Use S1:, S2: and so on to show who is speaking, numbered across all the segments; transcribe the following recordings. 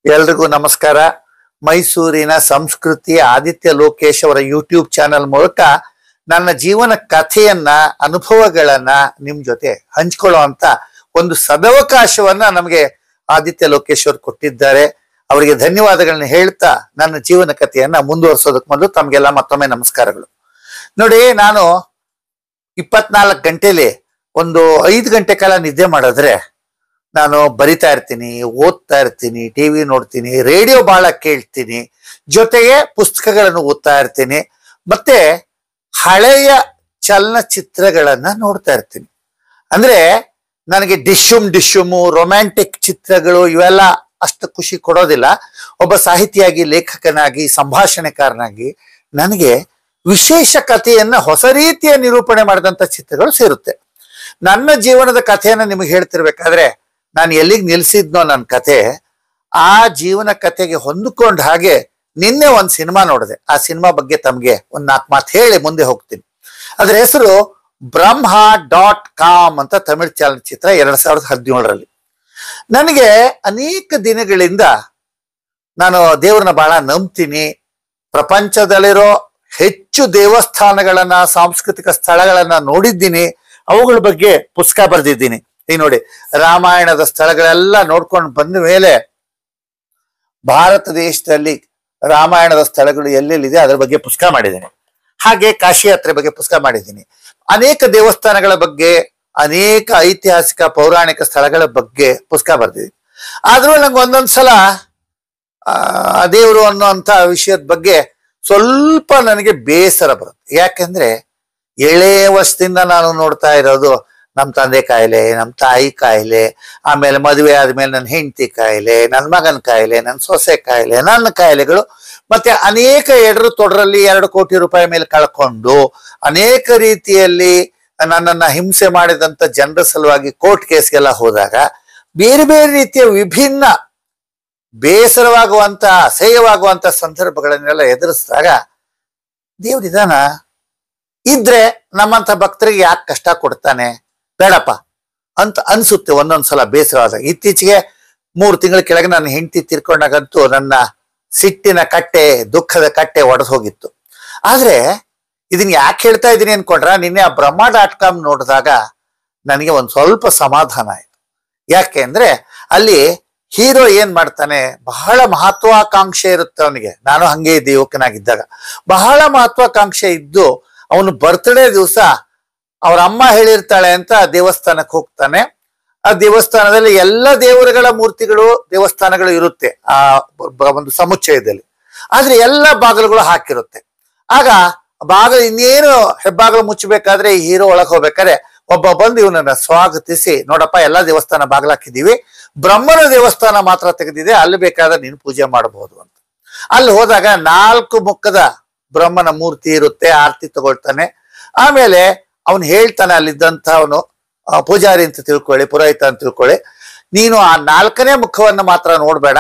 S1: ಎಲ್ರಿಗೂ ನಮಸ್ಕಾರ. ಮೈಸೂರಿನ ಸಂಸ್ಕೃತಿ ಆದಿತ್ಯ ಲೋಕೇಶ್ ಅವರ ಯೂಟ್ಯೂಬ್ ಚಾನೆಲ್ ಮೂಲಕ ನನ್ನ ಜೀವನ ಕಥೆಯನ್ನ ಅನುಭವಗಳನ್ನ ನಿಮ್ ಜೊತೆ ಹಂಚ್ಕೊಳ್ಳುವಂತ ಒಂದು ಸದವಕಾಶವನ್ನ ನಮಗೆ ಆದಿತ್ಯ ಲೋಕೇಶ್ ಅವರು ಕೊಟ್ಟಿದ್ದಾರೆ. ಅವರಿಗೆ ಧನ್ಯವಾದಗಳನ್ನ ಹೇಳ್ತಾ ನನ್ನ ಜೀವನ ಕಥೆಯನ್ನ ಮುಂದುವರಿಸೋದಕ್ಕೆ ಮೊದಲು ತಮ್ಗೆಲ್ಲ ಮತ್ತೊಮ್ಮೆ ನಮಸ್ಕಾರಗಳು. ನೋಡಿ, ನಾನು 24 ಗಂಟೆಲಿ ಒಂದು 5 ಗಂಟೆ ಕಾಲ ನಿದ್ದೆ ಮಾಡಿದ್ರೆ ನಾನು ಬರಿತಾ ಇರ್ತೀನಿ, ಓದ್ತಾ ಇರ್ತೀನಿ, ಟಿವಿ ನೋಡ್ತೀನಿ, ರೇಡಿಯೋ ಬಹಳ ಕೇಳ್ತೀನಿ, ಜೊತೆಗೆ ಪುಸ್ತಕಗಳನ್ನು ಓದ್ತಾ ಇರ್ತೀನಿ, ಮತ್ತೆ ಹಳೆಯ ಚಲನಚಿತ್ರಗಳನ್ನ ನೋಡ್ತಾ ಇರ್ತೀನಿ. ಅಂದ್ರೆ ನನಗೆ ಡಿಶುಮ್ ರೊಮ್ಯಾಂಟಿಕ್ ಚಿತ್ರಗಳು ಇವೆಲ್ಲ ಅಷ್ಟು ಖುಷಿ ಕೊಡೋದಿಲ್ಲ. ಒಬ್ಬ ಸಾಹಿತಿಯಾಗಿ, ಲೇಖಕನಾಗಿ, ಸಂಭಾಷಣೆಕಾರನಾಗಿ ನನಗೆ ವಿಶೇಷ ಕಥೆಯನ್ನ ಹೊಸ ರೀತಿಯ ನಿರೂಪಣೆ ಮಾಡಿದಂತ ಚಿತ್ರಗಳು ಸೇರುತ್ತೆ. ನನ್ನ ಜೀವನದ ಕಥೆಯನ್ನ ನಿಮಗೆ ಹೇಳ್ತಿರ್ಬೇಕಾದ್ರೆ ನಾನು ಎಲ್ಲಿಗೆ ನಿಲ್ಸಿದ್ನೋ ನನ್ನ ಕತೆ, ಆ ಜೀವನ ಕಥೆಗೆ ಹೊಂದಿಕೊಂಡ ಹಾಗೆ ನಿನ್ನೆ ಒಂದು ಸಿನಿಮಾ ನೋಡಿದೆ. ಆ ಸಿನಿಮಾ ಬಗ್ಗೆ ತಮ್ಗೆ ಒಂದು 4 ಮಾತು ಹೇಳಿ ಮುಂದೆ ಹೋಗ್ತೀನಿ. ಅದ್ರ ಹೆಸರು ಬ್ರಹ್ಮ.com ಅಂತ ತಮಿಳ್ ಚಲನಚಿತ್ರ, 2017ರಲ್ಲಿ. ನನಗೆ ಅನೇಕ ದಿನಗಳಿಂದ ನಾನು ದೇವ್ರನ್ನ ಬಹಳ ನಂಬ್ತೀನಿ. ಪ್ರಪಂಚದಲ್ಲಿರೋ ಹೆಚ್ಚು ದೇವಸ್ಥಾನಗಳನ್ನ, ಸಾಂಸ್ಕೃತಿಕ ಸ್ಥಳಗಳನ್ನ ನೋಡಿದ್ದೀನಿ, ಅವುಗಳ ಬಗ್ಗೆ ಪುಸ್ತಕ ಬರೆದಿದ್ದೀನಿ. ಈಗ ನೋಡಿ, ರಾಮಾಯಣದ ಸ್ಥಳಗಳೆಲ್ಲ ನೋಡ್ಕೊಂಡು ಬಂದ ಮೇಲೆ ಭಾರತ ದೇಶದಲ್ಲಿ ರಾಮಾಯಣದ ಸ್ಥಳಗಳು ಎಲ್ಲೆಲ್ಲಿದೆ ಅದರ ಬಗ್ಗೆ ಪುಸ್ತಕ ಮಾಡಿದ್ದೀನಿ. ಹಾಗೆ ಕಾಶಿ ಯಾತ್ರೆ ಬಗ್ಗೆ ಪುಸ್ತಕ ಮಾಡಿದ್ದೀನಿ. ಅನೇಕ ದೇವಸ್ಥಾನಗಳ ಬಗ್ಗೆ, ಅನೇಕ ಐತಿಹಾಸಿಕ ಪೌರಾಣಿಕ ಸ್ಥಳಗಳ ಬಗ್ಗೆ ಪುಸ್ತಕ ಬರ್ದಿದ್ದೀನಿ. ಆದ್ರೂ ನಂಗೆ ಒಂದೊಂದ್ಸಲ ದೇವರು ಅನ್ನೋಂಥ ವಿಷಯದ ಬಗ್ಗೆ ಸ್ವಲ್ಪ ನನಗೆ ಬೇಸರ ಬರುತ್ತೆ. ಯಾಕೆಂದ್ರೆ ಎಳೆ ವರ್ಷದಿಂದ ನಾನು ನೋಡ್ತಾ ಇರೋದು ನಮ್ಮ ತಂದೆ ಕಾಯಿಲೆ, ನಮ್ಮ ತಾಯಿ ಕಾಯಿಲೆ, ಆಮೇಲೆ ಮದುವೆ ಆದ್ಮೇಲೆ ನನ್ನ ಹೆಂಡತಿ ಕಾಯಿಲೆ, ನನ್ನ ಮಗನ ಕಾಯಿಲೆ, ನನ್ನ ಸೊಸೆ ಕಾಯಿಲೆ, ನನ್ನ ಕಾಯಿಲೆಗಳು, ಮತ್ತೆ ಅನೇಕ ಎಡರು ತೊಡರಲ್ಲಿ 2 ಕೋಟಿ ರೂಪಾಯಿ ಮೇಲೆ ಕಳ್ಕೊಂಡು ಅನೇಕ ರೀತಿಯಲ್ಲಿ ನನ್ನನ್ನ ಹಿಂಸೆ ಮಾಡಿದಂತ ಜನರ ಸಲುವಾಗಿ ಕೋರ್ಟ್ ಕೇಸ್ಗೆಲ್ಲ ಹೋದಾಗ ಬೇರೆ ಬೇರೆ ರೀತಿಯ ವಿಭಿನ್ನ ಬೇಸರವಾಗುವಂತ, ಅಸಹ್ಯವಾಗುವಂತ ಸಂದರ್ಭಗಳನ್ನೆಲ್ಲ ಎದುರಿಸಿದಾಗ ದೇವ್ರಿದಾನ, ಇದ್ರೆ ನಮ್ಮಂತ ಭಕ್ತರಿಗೆ ಯಾಕೆ ಕಷ್ಟ ಕೊಡ್ತಾನೆ, ಬೇಡಪ್ಪ ಅಂತ ಅನ್ಸುತ್ತೆ ಒಂದೊಂದ್ಸಲ ಬೇಸರವಾದಾಗ. ಇತ್ತೀಚೆಗೆ 3 ತಿಂಗಳ ಕೆಳಗೆ ನನ್ನ ಹೆಂಡತಿ ತೀರ್ಕೊಂಡಾಗಂತೂ ನನ್ನ ಸಿಟ್ಟಿನ ಕಟ್ಟೆ, ದುಃಖದ ಕಟ್ಟೆ ಒಡೆದು ಹೋಗಿತ್ತು. ಆದ್ರೆ ಇದನ್ನ ಯಾಕೆ ಹೇಳ್ತಾ ಇದ್ದೀನಿ ಅನ್ಕೊಂಡ್ರ, ನಿನ್ನೆ ಆ ಬ್ರಹ್ಮ.com ನೋಡಿದಾಗ ನನಗೆ ಒಂದ್ ಸ್ವಲ್ಪ ಸಮಾಧಾನ ಆಯ್ತು. ಯಾಕೆ ಅಂದ್ರೆ ಅಲ್ಲಿ ಹೀರೋ ಏನ್ ಮಾಡ್ತಾನೆ, ಬಹಳ ಮಹತ್ವಾಕಾಂಕ್ಷೆ ಇರುತ್ತೆ ಅವನಿಗೆ. ನಾನು ಹಂಗೆ ಇದ್ದೆ ಯುವಕನಾಗಿದ್ದಾಗ, ಬಹಳ ಮಹತ್ವಾಕಾಂಕ್ಷೆ ಇದ್ದು ಅವನು ಬರ್ತ್ಡೇ ದಿವಸ ಅವ್ರ ಅಮ್ಮ ಹೇಳಿರ್ತಾಳೆ ಅಂತ ದೇವಸ್ಥಾನಕ್ಕೆ ಹೋಗ್ತಾನೆ. ಆ ದೇವಸ್ಥಾನದಲ್ಲಿ ಎಲ್ಲ ದೇವರುಗಳ ಮೂರ್ತಿಗಳು, ದೇವಸ್ಥಾನಗಳು ಇರುತ್ತೆ ಆ ಒಂದು ಸಮುಚ್ಚಯದಲ್ಲಿ. ಆದ್ರೆ ಎಲ್ಲ ಬಾಗಿಲುಗಳು ಹಾಕಿರುತ್ತೆ. ಆಗ ಬಾಗಿಲು ಇನ್ನೇನು ಹೆಬ್ಬಾಗಿಲು ಮುಚ್ಚಬೇಕಾದ್ರೆ ಈ ಹೀರೋ ಒಳಗೆ ಹೋಗ್ಬೇಕಾದ್ರೆ ಒಬ್ಬ ಬಂದು ಇವನನ್ನ ಸ್ವಾಗತಿಸಿ, ನೋಡಪ್ಪ ಎಲ್ಲಾ ದೇವಸ್ಥಾನ ಬಾಗಿಲು ಹಾಕಿದೀವಿ, ಬ್ರಹ್ಮನ ದೇವಸ್ಥಾನ ಮಾತ್ರ ತೆಗೆದಿದೆ, ಅಲ್ಲಿ ಬೇಕಾದ್ರೆ ನೀನು ಪೂಜೆ ಮಾಡಬಹುದು ಅಂತ. ಅಲ್ಲಿ ಹೋದಾಗ 4 ಮುಖದ ಬ್ರಹ್ಮನ ಮೂರ್ತಿ ಇರುತ್ತೆ. ಆರತಿ ತಗೊಳ್ತಾನೆ. ಆಮೇಲೆ ಅವನು ಹೇಳ್ತಾನೆ, ಅಲ್ಲಿದ್ದಂತ ಅವನು ಪೂಜಾರಿ ಅಂತ ತಿಳ್ಕೊಳ್ಳಿ, ಪುರೋಹಿತ ಅಂತ ತಿಳ್ಕೊಳ್ಳಿ, ನೀನು ಆ 4ನೇ ಮುಖವನ್ನ ಮಾತ್ರ ನೋಡ್ಬೇಡ,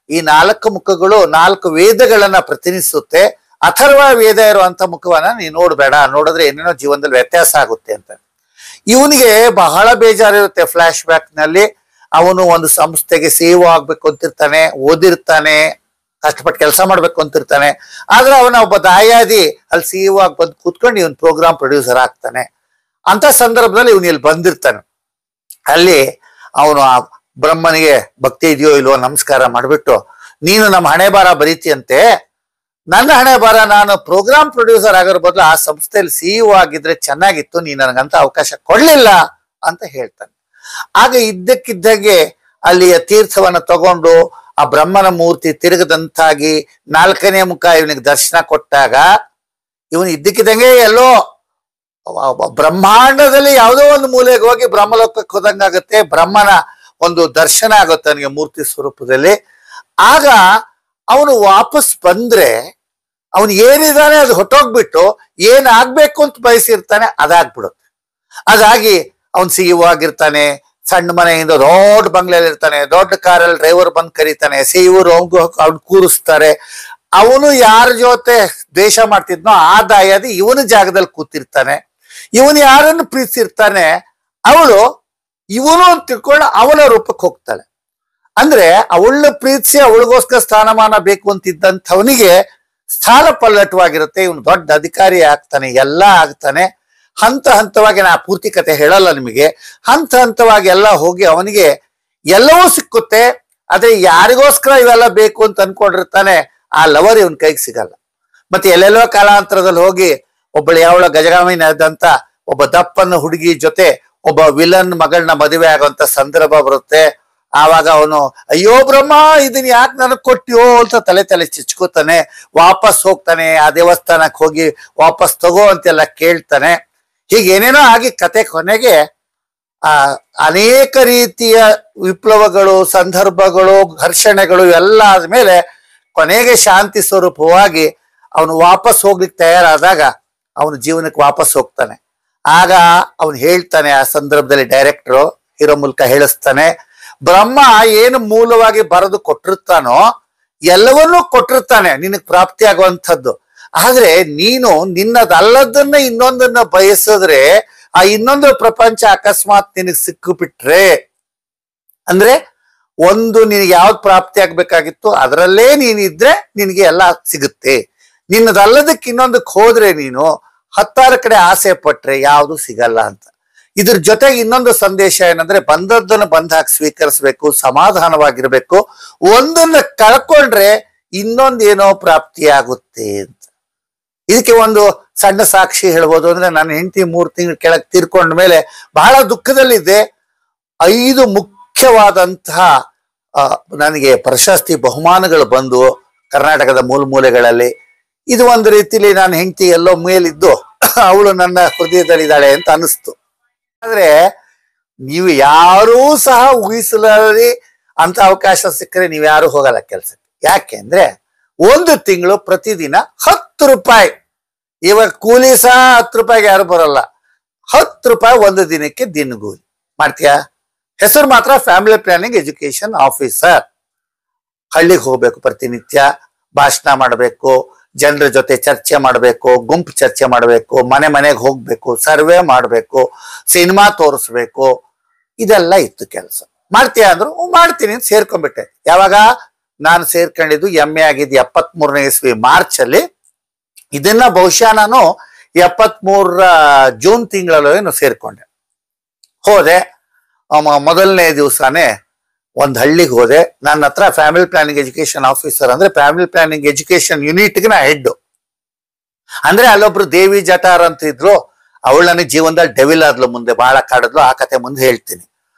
S1: ಈ 4 ಮುಖಗಳು 4 ವೇದಗಳನ್ನ ಪ್ರತಿನಿಧಿಸುತ್ತೆ, ಅಥರ್ವ ವೇದ ಇರುವಂತ ಮುಖವನ್ನ ನೀನು ನೋಡ್ಬೇಡ, ನೋಡಿದ್ರೆ ಏನೇನೋ ಜೀವನದಲ್ಲಿ ವ್ಯತ್ಯಾಸ ಆಗುತ್ತೆ ಅಂತ. ಇವನಿಗೆ ಬಹಳ ಬೇಜಾರಿರುತ್ತೆ. ಫ್ಲಾಶ್ ಬ್ಯಾಕ್ ನಲ್ಲಿ ಅವನು ಒಂದು ಸಂಸ್ಥೆಗೆ ಸೇವ್ ಆಗ್ಬೇಕು ಅಂತಿರ್ತಾನೆ, ಓದಿರ್ತಾನೆ, ಕಷ್ಟಪಟ್ಟು ಕೆಲಸ ಮಾಡ್ಬೇಕು ಅಂತಿರ್ತಾನೆ. ಆದ್ರೆ ಅವನ ಒಬ್ಬ ದಾಯಾದಿ ಅಲ್ಲಿ ಸಿಇಒ ಆಗಿ ಬಂದು ಕೂತ್ಕೊಂಡು ಇವನ್ ಪ್ರೋಗ್ರಾಮ್ ಪ್ರೊಡ್ಯೂಸರ್ ಆಗ್ತಾನೆ. ಅಂತ ಸಂದರ್ಭದಲ್ಲಿ ಇವನು ಇಲ್ಲಿ ಬಂದಿರ್ತಾನೆ. ಅಲ್ಲಿ ಅವನು ಆ ಬ್ರಹ್ಮನಿಗೆ ಭಕ್ತಿ ಇದೆಯೋ ಇಲ್ವೋ ನಮಸ್ಕಾರ ಮಾಡ್ಬಿಟ್ಟು, ನೀನು ನಮ್ಮ ಹಣೆ ಬಾರ ಬರೀತಿಯಂತೆ, ನನ್ನ ಹಣೆ ಬಾರ ನಾನು ಪ್ರೋಗ್ರಾಮ್ ಪ್ರೊಡ್ಯೂಸರ್ ಆಗೋರ ಬದಲು ಆ ಸಂಸ್ಥೆಯಲ್ಲಿ ಸಿಇಒ ಆಗಿದ್ರೆ ಚೆನ್ನಾಗಿತ್ತು, ನೀನ್ ನನಗಂತ ಅವಕಾಶ ಕೊಡ್ಲಿಲ್ಲ ಅಂತ ಹೇಳ್ತಾನೆ. ಆಗ ಇದ್ದಕ್ಕಿದ್ದಾಗೆ ಅಲ್ಲಿಯ ತೀರ್ಥವನ್ನ ತಗೊಂಡು ಆ ಬ್ರಹ್ಮನ ಮೂರ್ತಿ ತಿರುಗದಂತಾಗಿ 4ನೇ ಮುಖ ಇವನಿಗೆ ದರ್ಶನ ಕೊಟ್ಟಾಗ ಇವನು ಇದ್ದಕ್ಕಿದ್ದಂಗೆ ಎಲ್ಲೋ ಬ್ರಹ್ಮಾಂಡದಲ್ಲಿ ಯಾವುದೋ ಒಂದು ಮೂಲೆಗೆ ಹೋಗಿ ಬ್ರಹ್ಮಲೋಕಕ್ಕೆ ಹೋದಂಗಾಗತ್ತೆ. ಬ್ರಹ್ಮನ ಒಂದು ದರ್ಶನ ಆಗುತ್ತೆ ಅವನಿಗೆ ಮೂರ್ತಿ ಸ್ವರೂಪದಲ್ಲಿ. ಆಗ ಅವನು ವಾಪಸ್ ಬಂದ್ರೆ ಅವನು ಏನಿದಾನೆ ಅದು ಹೊಟ್ಟೋಗ್ಬಿಟ್ಟು ಏನಾಗ್ಬೇಕು ಅಂತ ಬಯಸಿರ್ತಾನೆ ಅದಾಗ್ಬಿಡುತ್ತೆ. ಅದಾಗಿ ಅವನ್ ಸಿಇಒ ಆಗಿರ್ತಾನೆ, ಸಣ್ಣ ಮನೆಯಿಂದ ದೊಡ್ಡ ಬಂಗ್ಲೆಯಲ್ಲಿ ಇರ್ತಾನೆ, ದೊಡ್ಡ ಕಾರಲ್ಲಿ ಡ್ರೈವರ್ ಬಂದ್ ಕರೀತಾನೆ, ಸಿಇಒ ಅವ್ನು ಕೂರಿಸ್ತಾರೆ. ಅವನು ಯಾರ ಜೊತೆ ದ್ವೇಷ ಮಾಡ್ತಿದ್ನೋ ಆ ದಾಯಾದಿ ಇವನ ಜಾಗದಲ್ಲಿ ಕೂತಿರ್ತಾನೆ. ಇವನು ಯಾರನ್ನು ಪ್ರೀತಿಸಿರ್ತಾನೆ ಅವಳು ಇವನು ಅಂತ ತಿಳ್ಕೊಂಡು ಅವನ ರೂಪಕ್ಕೆ ಹೋಗ್ತಾಳೆ. ಅಂದ್ರೆ ಅವಳನ್ನ ಪ್ರೀತಿಸಿ ಅವಳಿಗೋಸ್ಕರ ಸ್ಥಾನಮಾನ ಬೇಕು ಅಂತಿದ್ದಂಥವನಿಗೆ ಸ್ಥಾನ ಪಲ್ಲಟವಾಗಿರುತ್ತೆ. ಇವನು ದೊಡ್ಡ ಅಧಿಕಾರಿ ಆಗ್ತಾನೆ, ಎಲ್ಲ ಆಗ್ತಾನೆ. ಹಂತ ಹಂತವಾಗಿ, ನಾ ಪೂರ್ತಿ ಕತೆ ಹೇಳಲ್ಲ ನಿಮಗೆ, ಹಂತ ಹಂತವಾಗಿ ಎಲ್ಲ ಹೋಗಿ ಅವನಿಗೆ ಎಲ್ಲವೂ ಸಿಕ್ಕುತ್ತೆ. ಆದ್ರೆ ಯಾರಿಗೋಸ್ಕರ ಇವೆಲ್ಲ ಬೇಕು ಅಂತ ಅನ್ಕೊಂಡಿರ್ತಾನೆ ಆ ಲವರ್ ಇವನ್ ಕೈಗೆ ಸಿಗಲ್ಲ. ಮತ್ತೆ ಎಲ್ಲೆಲ್ಲೋ ಕಾಲಾಂತರದಲ್ಲಿ ಹೋಗಿ ಒಬ್ಬಳು ಯಾವಳ ಗಜಗಾಮಿನಾದಂತ ಒಬ್ಬ ದಪ್ಪನ ಹುಡುಗಿ ಜೊತೆ ಒಬ್ಬ ವಿಲನ್ ಮಗಳನ್ನ ಮದುವೆ ಆಗುವಂತ ಸಂದರ್ಭ ಬರುತ್ತೆ. ಆವಾಗ ಅವನು ಅಯ್ಯೋ ಬ್ರಹ್ಮ, ಇದನ್ನ ಯಾಕೆ ನನಗ್ ಕೊಟ್ಟಿಯೋ ಅಂತ ತಲೆ ಚಿಚ್ಕೋತಾನೆ. ವಾಪಸ್ ಹೋಗ್ತಾನೆ, ಆ ದೇವಸ್ಥಾನಕ್ಕೆ ಹೋಗಿ ವಾಪಸ್ ತಗೋ ಅಂತೆಲ್ಲ ಕೇಳ್ತಾನೆ. ಹೀಗೇನೇನೋ ಆಗಿ ಕತೆ ಕೊನೆಗೆ ಅನೇಕ ರೀತಿಯ ವಿಪ್ಲವಗಳು, ಸಂದರ್ಭಗಳು, ಘರ್ಷಣೆಗಳು ಎಲ್ಲ ಆದ್ಮೇಲೆ ಕೊನೆಗೆ ಶಾಂತಿ ಸ್ವರೂಪವಾಗಿ ಅವನು ವಾಪಸ್ ಹೋಗ್ಲಿಕ್ಕೆ ತಯಾರಾದಾಗ ಅವನ ಜೀವನಕ್ಕೆ ವಾಪಸ್ ಹೋಗ್ತಾನೆ. ಆಗ ಅವನು ಹೇಳ್ತಾನೆ, ಆ ಸಂದರ್ಭದಲ್ಲಿ ಡೈರೆಕ್ಟರ್ ಹೀರೋ ಮೂಲಕ ಹೇಳಿಸ್ತಾನೆ, ಬ್ರಹ್ಮ ಏನು ಮೂಲವಾಗಿ ಬರೆದು ಕೊಟ್ಟಿರ್ತಾನೋ ಎಲ್ಲವನ್ನೂ ಕೊಟ್ಟಿರ್ತಾನೆ ನಿನಗೆ ಪ್ರಾಪ್ತಿ ಆಗುವಂಥದ್ದು. ಆದ್ರೆ ನೀನು ನಿನ್ನದಲ್ಲದನ್ನ ಇನ್ನೊಂದನ್ನ ಬಯಸಿದ್ರೆ ಆ ಇನ್ನೊಂದು ಪ್ರಪಂಚ ಅಕಸ್ಮಾತ್ ನಿನಗೆ ಸಿಕ್ಕಿಬಿಟ್ರೆ, ಅಂದ್ರೆ ಒಂದು ನಿನಗೆ ಯಾವ್ದು ಪ್ರಾಪ್ತಿ ಆಗ್ಬೇಕಾಗಿತ್ತು ಅದರಲ್ಲೇ ನೀನಿದ್ರೆ ನಿನಗೆ ಎಲ್ಲ ಸಿಗುತ್ತೆ. ನಿನ್ನದಲ್ಲದಕ್ಕೆ ಇನ್ನೊಂದಕ್ಕೆ ಹೋದ್ರೆ ನೀನು 10 ಕಡೆ ಆಸೆ ಪಟ್ರೆ ಯಾವುದು ಸಿಗಲ್ಲ ಅಂತ. ಇದ್ರ ಜೊತೆಗೆ ಇನ್ನೊಂದು ಸಂದೇಶ ಏನಂದ್ರೆ, ಬಂದದ್ದನ್ನು ಬಂದಾಗ ಸ್ವೀಕರಿಸ್ಬೇಕು, ಸಮಾಧಾನವಾಗಿರ್ಬೇಕು. ಒಂದನ್ನ ಕಳ್ಕೊಂಡ್ರೆ ಇನ್ನೊಂದೇನೋ ಪ್ರಾಪ್ತಿಯಾಗುತ್ತೆ ಅಂತ. ಇದಕ್ಕೆ ಒಂದು ಸಣ್ಣ ಸಾಕ್ಷಿ ಹೇಳ್ಬೋದು. ಅಂದ್ರೆ ನನ್ನ ಹೆಂಡತಿ 3 ತಿಂಗಳು ಕೆಳಗೆ ತೀರ್ಕೊಂಡ ಮೇಲೆ ಬಹಳ ದುಃಖದಲ್ಲಿದ್ದೆ. 5 ಮುಖ್ಯವಾದಂತಹ ನನಗೆ ಪ್ರಶಸ್ತಿ ಬಹುಮಾನಗಳು ಬಂದು ಕರ್ನಾಟಕದ ಮೂಲೆಗಳಲ್ಲಿ. ಇದು ಒಂದು ರೀತಿಲಿ ನಾನು ಹೆಂಡತಿ ಎಲ್ಲೋ ಮೇಲಿದ್ದು ಅವಳು ನನ್ನ ಹೃದಯದಲ್ಲಿದ್ದಾಳೆ ಅಂತ ಅನಿಸ್ತು. ಆದ್ರೆ ನೀವು ಯಾರೂ ಸಹ ಊಹಿಸಲಾರಿ ಅಂತ ಅವಕಾಶ ಸಿಕ್ಕರೆ ನೀವ್ಯಾರು ಹೋಗಲ್ಲ ಕೆಲ್ಸಕ್ಕೆ. ಯಾಕೆಂದ್ರೆ 1 ತಿಂಗಳು ಪ್ರತಿದಿನ 10 ರೂಪಾಯಿ. ಇವಾಗ ಕೂಲಿ ಸಹ 10 ರೂಪಾಯಿಗೆ ಯಾರು ಬರಲ್ಲ. 10 ರೂಪಾಯಿ ಒಂದು ದಿನಕ್ಕೆ ದಿನಗೂಲಿ ಮಾಡ್ತೀಯಾ? ಹೆಸರು ಮಾತ್ರ ಫ್ಯಾಮಿಲಿ ಪ್ಲಾನಿಂಗ್ ಎಜುಕೇಶನ್ ಆಫೀಸರ್. ಹಳ್ಳಿಗೆ ಹೋಗ್ಬೇಕು, ಪ್ರತಿನಿತ್ಯ ಭಾಷಣ ಮಾಡಬೇಕು, ಜನರ ಜೊತೆ ಚರ್ಚೆ ಮಾಡಬೇಕು, ಗುಂಪು ಚರ್ಚೆ ಮಾಡಬೇಕು, ಮನೆಗೆ ಹೋಗ್ಬೇಕು, ಸರ್ವೆ ಮಾಡಬೇಕು, ಸಿನಿಮಾ ತೋರಿಸ್ಬೇಕು. ಇದೆಲ್ಲ ಇತ್ತು ಕೆಲಸ. ಮಾಡ್ತೀಯಾ ಅಂದ್ರು ಮಾಡ್ತೀನಿ ಅಂತ ಸೇರ್ಕೊಂಡ್ಬಿಟ್ಟೆ. ಯಾವಾಗ ನಾನು ಸೇರ್ಕೊಂಡಿದ್ದು MA ಆಗಿದ್ದು 73ನೇ ಇಸ್ವಿ ಮಾರ್ಚ್ ಅಲ್ಲಿ. ಇದನ್ನ ಬಹುಶಃ ನಾನು 73ರ ಜೂನ್ ತಿಂಗಳಲ್ಲೂ ಸೇರ್ಕೊಂಡೆ. ಹೋದೆ. ಮೊದಲನೇ ದಿವಸನೇ ಒಂದು ಹಳ್ಳಿಗೆ ಹೋದೆ. ನನ್ನ ಹತ್ರ ಫ್ಯಾಮಿಲಿ ಪ್ಲಾನಿಂಗ್ ಎಜುಕೇಶನ್ ಆಫೀಸರ್ ಅಂದ್ರೆ ಫ್ಯಾಮಿಲಿ ಪ್ಲಾನಿಂಗ್ ಎಜುಕೇಶನ್ ಯೂನಿಟ್ಗೆ ನಾ ಹೆಡ್. ಅಂದ್ರೆ ಅಲ್ಲೊಬ್ರು ದೇವಿ ಜಟಾರ್ ಅಂತ ಇದ್ರು. ಅವಳು ನನಗೆ ಜೀವನದಲ್ಲಿ ಡೆವಿಲ್ ಆದ್ಲು, ಮುಂದೆ ಬಹಳ ಕಾಡಿದ್ಲು. ಆ ಕತೆ ಮುಂದೆ ಹೇಳ್ತೀನಿ.